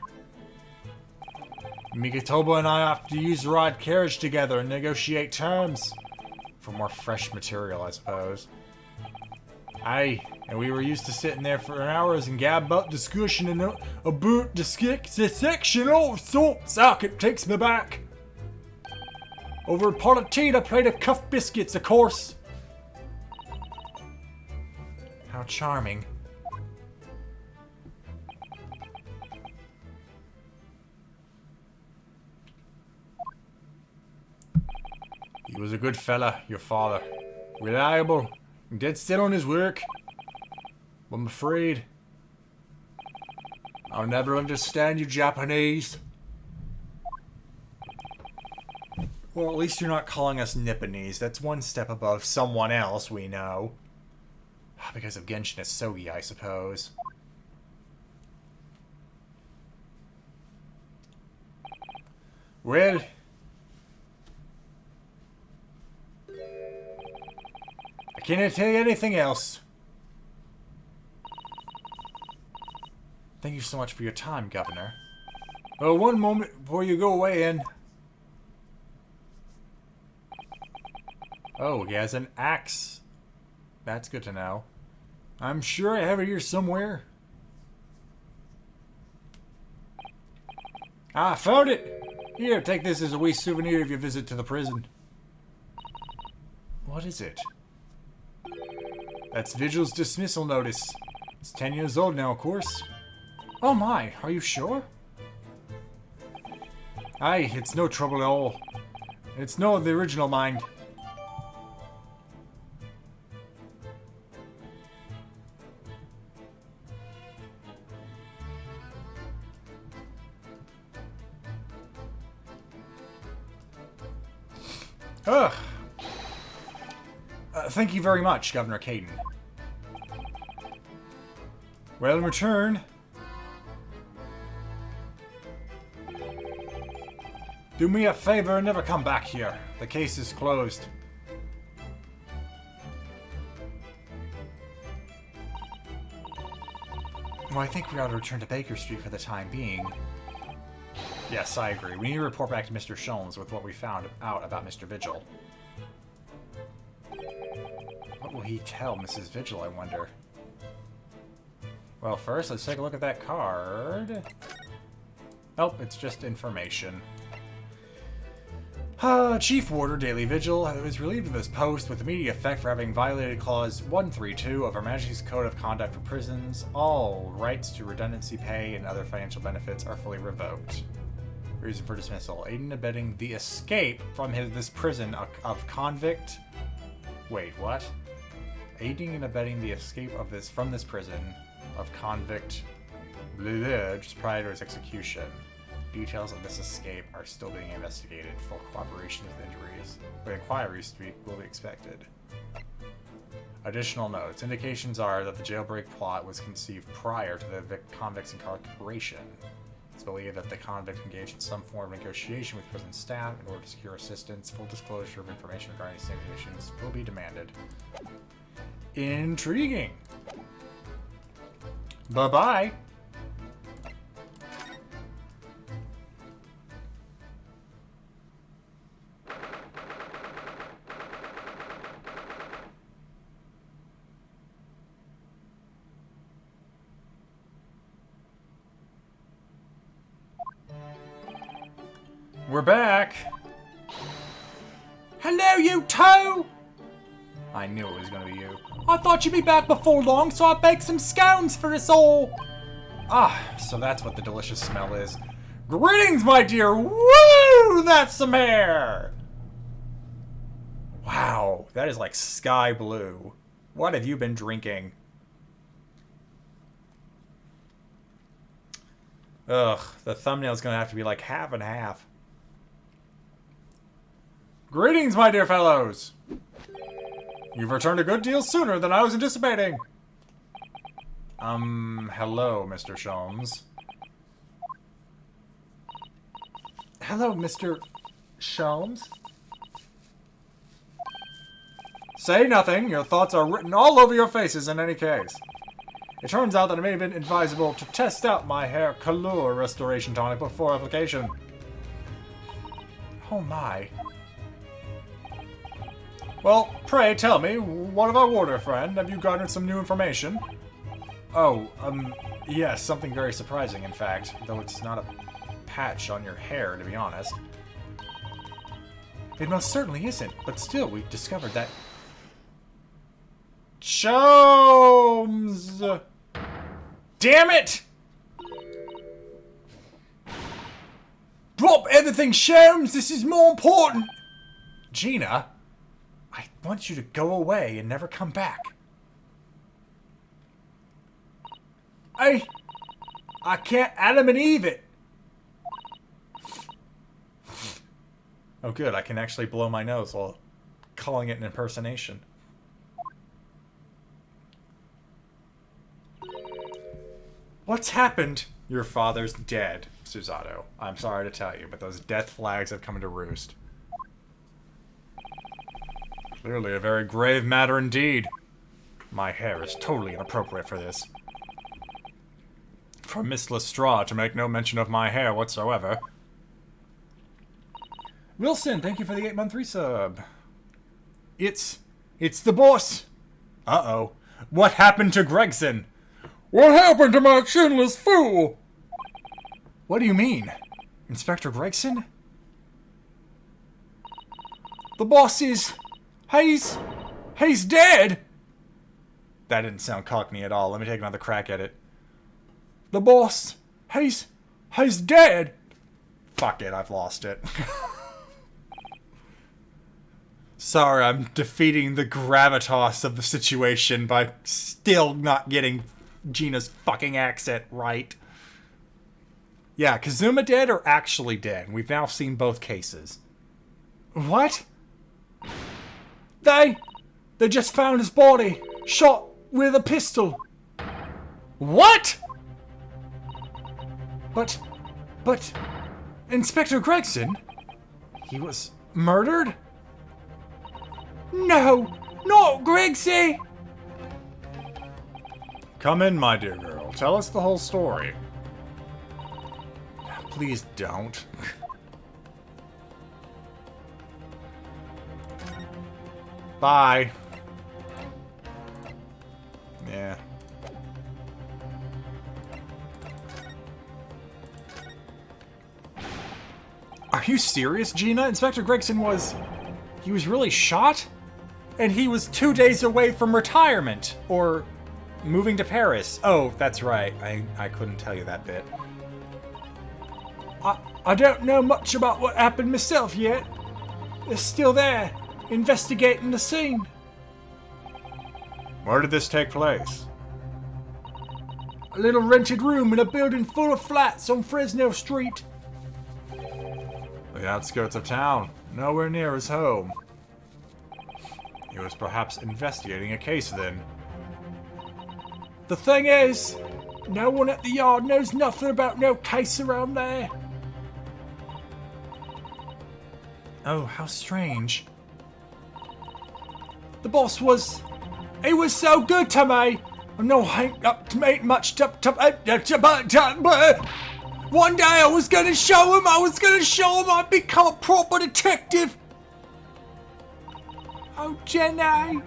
A: Migatoba and I often use the rod carriage together and negotiate terms. For more fresh material, I suppose. Aye, and we were used to sitting there for hours and gab about discussion and about the section all sorts. It takes me back. Over a pot of tea and a plate of cuff biscuits, of course. How charming. He was a good fella, your father. Reliable, and dead set on his work. But I'm afraid I'll never understand you Japanese. Well, at least you're not calling us Nipponese. That's one step above someone else we know. Because of Genshin Isogi, I suppose. Well, I can't tell you anything else. Thank you so much for your time, Governor. Well, one moment before you go away and... Oh, he has an axe. That's good to know. I'm sure I have it here somewhere. Ah, found it! Here, take this as a wee souvenir of your visit to the prison. What is it? That's Vigil's dismissal notice. It's 10 years old now, of course. Oh my, are you sure? Aye, it's no trouble at all. It's no of the original mind. Ugh. Thank you very much, Governor Caden. Well, in return, do me a favor and never come back here. The case is closed. Well, I think we ought to return to Baker Street for the time being. Yes, I agree. We need to report back to Mr. Sholmes with what we found out about Mr. Vigil. What will he tell Mrs. Vigil, I wonder? Well, first, let's take a look at that card. Oh, it's just information. Chief Warder Daily Vigil is relieved of his post with immediate effect for having violated Clause 132 of Her Majesty's Code of Conduct for Prisons. All rights to redundancy pay and other financial benefits are fully revoked. Reason for dismissal: aiding and abetting the escape from this prison of convict. Wait, what? Aiding and abetting the escape of from this prison of convict just prior to his execution. Details of this escape are still being investigated. Full cooperation with injuries, but inquiries will be expected. Additional notes: indications are that the jailbreak plot was conceived prior to the convict's incarceration. It's believed that the convict engaged in some form of negotiation with prison staff in order to secure assistance. Full disclosure of information regarding same conditions will be demanded. Intriguing. Bye-bye. We're back! Hello, you two! I knew it was gonna be you. I thought you'd be back before long, so I baked some scones for us all! Ah, so that's what the delicious smell is. Greetings, my dear! Woo! That's some air! Wow, that is like sky blue. What have you been drinking? Ugh, the thumbnail's gonna have to be like half and half. Greetings, my dear fellows! You've returned a good deal sooner than I was anticipating. Hello, Mr. Sholmes. Hello, Mr. Sholmes? Say nothing. Your thoughts are written all over your faces in any case. It turns out that it may have been advisable to test out my hair color restoration tonic before application. Oh my. Well, pray tell me, what of our warder friend? Have you garnered some new information? Oh, yes, something very surprising, in fact. Though it's not a patch on your hair, to be honest. It most certainly isn't, but still, we've discovered that... Sholmes! Damn it! Drop everything, Sholmes! This is more important! Gina? I want you to go away and never come back. I can't Adam and Eve it. Oh good, I can actually blow my nose while calling it an impersonation. What's happened? Your father's dead, Susato. I'm sorry to tell you, but those death flags have come to roost. Clearly a very grave matter indeed. My hair is totally inappropriate for this. For Miss Lestrade to make no mention of my hair whatsoever. Wilson, thank you for the 8-month resub. It's the boss! Uh-oh. What happened to Gregson?
C: What happened to my chinless fool?
A: What do you mean? Inspector Gregson?
C: The boss is... He's dead.
A: That didn't sound Cockney at all. Let me take another crack at it.
C: The boss, he's dead.
A: Fuck it, I've lost it. Sorry, I'm defeating the gravitas of the situation by still not getting Gina's fucking accent right. Yeah, Kazuma dead or actually dead? We've now seen both cases.
C: What? They just found his body, shot with a pistol.
A: What?
C: But, Inspector Gregson?
A: He was murdered?
C: No, not Gregsy!
A: Come in, my dear girl. Tell us the whole story. Please don't. Bye. Yeah. Are you serious, Gina? Inspector Gregson was... He was really shot? And he was 2 days away from retirement. Or moving to Paris. Oh, that's right. I couldn't tell you that bit.
C: I don't know much about what happened myself yet. They're still there, investigating the scene.
A: Where did this take place?
C: A little rented room in a building full of flats on Fresno Street.
A: The outskirts of town, nowhere near his home. He was perhaps investigating a case then.
C: The thing is, no one at the yard knows nothing about no case around there.
A: Oh, how strange.
C: The boss was... He was so good to me. I know I ain't up to make much one day I was gonna show him I'd become a proper detective. Oh, Jenny.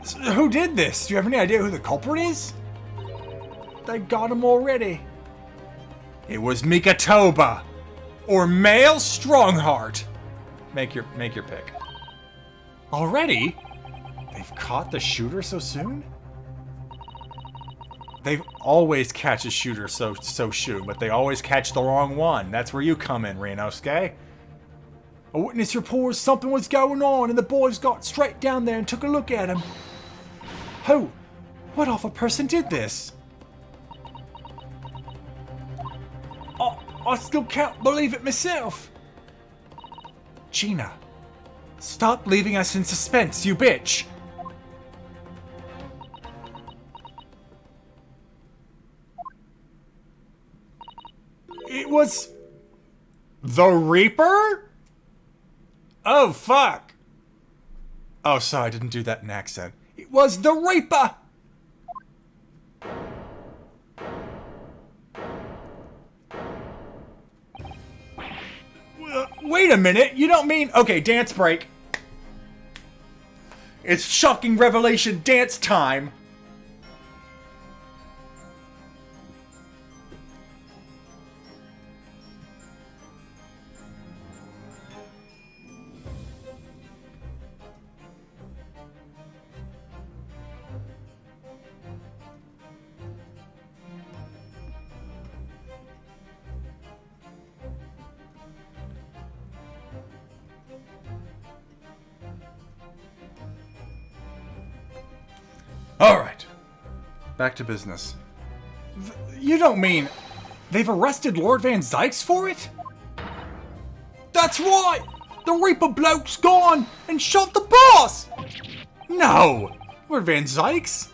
A: So who did this? Do you have any idea who the culprit is?
C: They got him already.
A: It was Mikatoba or Male Strongheart. Make your pick. Already? They've caught the shooter so soon? They always catch a shooter so soon, but they always catch the wrong one. That's where you come in, Ryunosuke.
C: A witness reports something was going on, and the boys got straight down there and took a look at him.
A: Who? What awful person did this?
C: I still can't believe it myself.
A: Gina, stop leaving us in suspense, you bitch!
C: It was...
A: The Reaper? Oh, fuck! Oh, sorry, I didn't do that in accent.
C: It was the Reaper!
A: Wait a minute, you don't mean... Okay, dance break. It's shocking revelation dance time. Alright. Back to business. You don't mean... They've arrested Lord Van Zykes for it?
C: That's right! The Reaper bloke's gone and shot the boss!
A: No! Lord Van Zykes?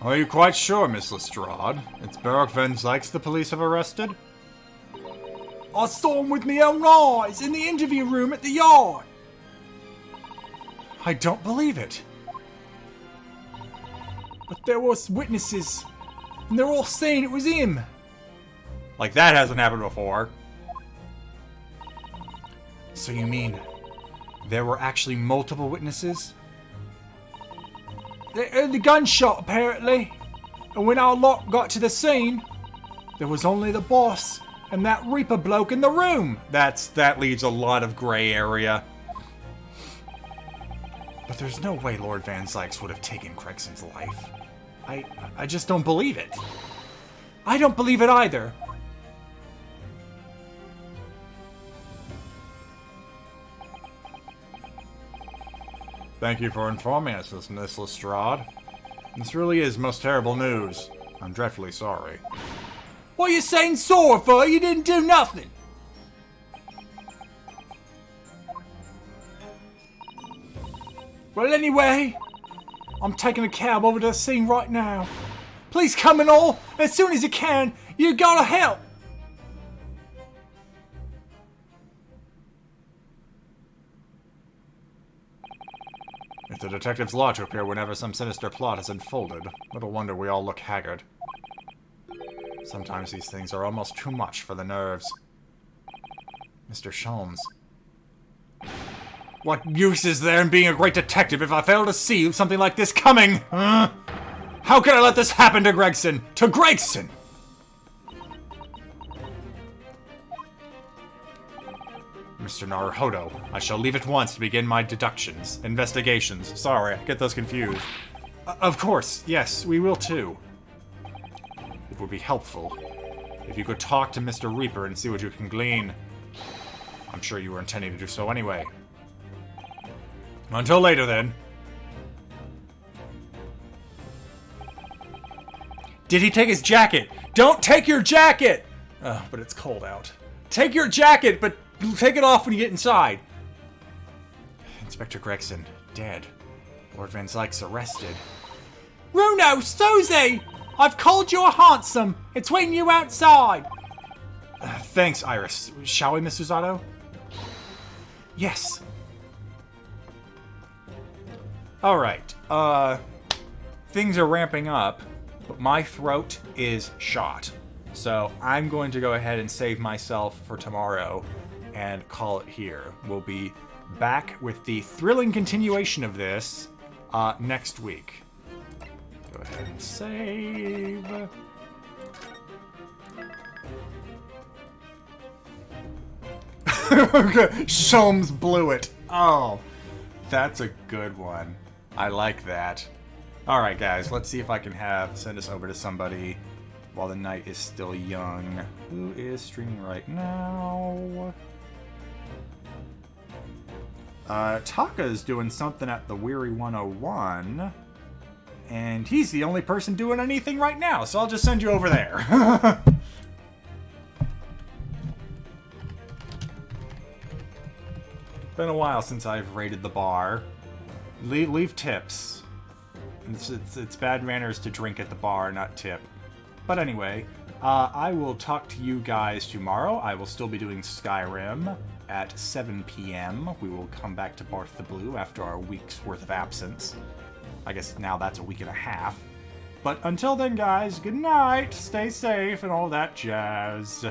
A: Are you quite sure, Miss Lestrade? It's Baroque Van Zykes the police have arrested?
C: I saw him with my own eyes in the interview room at the yard.
A: I don't believe it.
C: But there was witnesses, and they're all saying it was him.
A: Like, that hasn't happened before.
C: So you mean there were actually multiple witnesses? They heard the gunshot, apparently. And when our lot got to the scene, there was only the boss and that Reaper bloke in the room.
A: That leaves a lot of gray area.
C: But there's no way Lord Van Zykes would have taken Gregson's life. I just don't believe it. I don't believe it either.
A: Thank you for informing us, Miss Lestrade. This really is most terrible news. I'm dreadfully sorry.
C: What are you saying sorry for? You didn't do nothing. Well, anyway, I'm taking a cab over to the scene right now. Please come and all, as soon as you can. You gotta help.
A: It's a detective's law to appear whenever some sinister plot has unfolded. Little wonder we all look haggard. Sometimes these things are almost too much for the nerves. Mr. Sholmes.
C: What use is there in being a great detective if I fail to see something like this coming? Huh? How can I let this happen to Gregson? To Gregson!
A: Mr. Naruhodo, I shall leave at once to begin my investigations. Sorry, I get those confused.
C: Of course, yes, we will too.
A: It would be helpful if you could talk to Mr. Reaper and see what you can glean. I'm sure you were intending to do so anyway. Until later, then.
C: Did he take his jacket? Don't take your jacket! Oh, but it's cold out. Take your jacket, but take it off when you get inside.
A: Inspector Gregson, dead. Lord Van Zykes arrested.
C: Ryunosuke! I've called you a hansom. It's waiting you outside.
A: Thanks, Iris. Shall we, Miss Susato?
C: Yes.
A: Alright, things are ramping up, but my throat is shot. So I'm going to go ahead and save myself for tomorrow and call it here. We'll be back with the thrilling continuation of this next week. Go ahead and save. Sholmes blew it. Oh, that's a good one. I like that. Alright guys, let's see if I can send us over to somebody while the night is still young. Who is streaming right now? Taka's doing something at the Weary 101. And he's the only person doing anything right now, so I'll just send you over there. Been a while since I've raided the bar. Leave tips. It's bad manners to drink at the bar, not tip. But anyway, I will talk to you guys tomorrow. I will still be doing Skyrim at 7 p.m. We will come back to Barth the Blue after our week's worth of absence. I guess now that's a week and a half. But until then, guys, good night, stay safe, and all that jazz.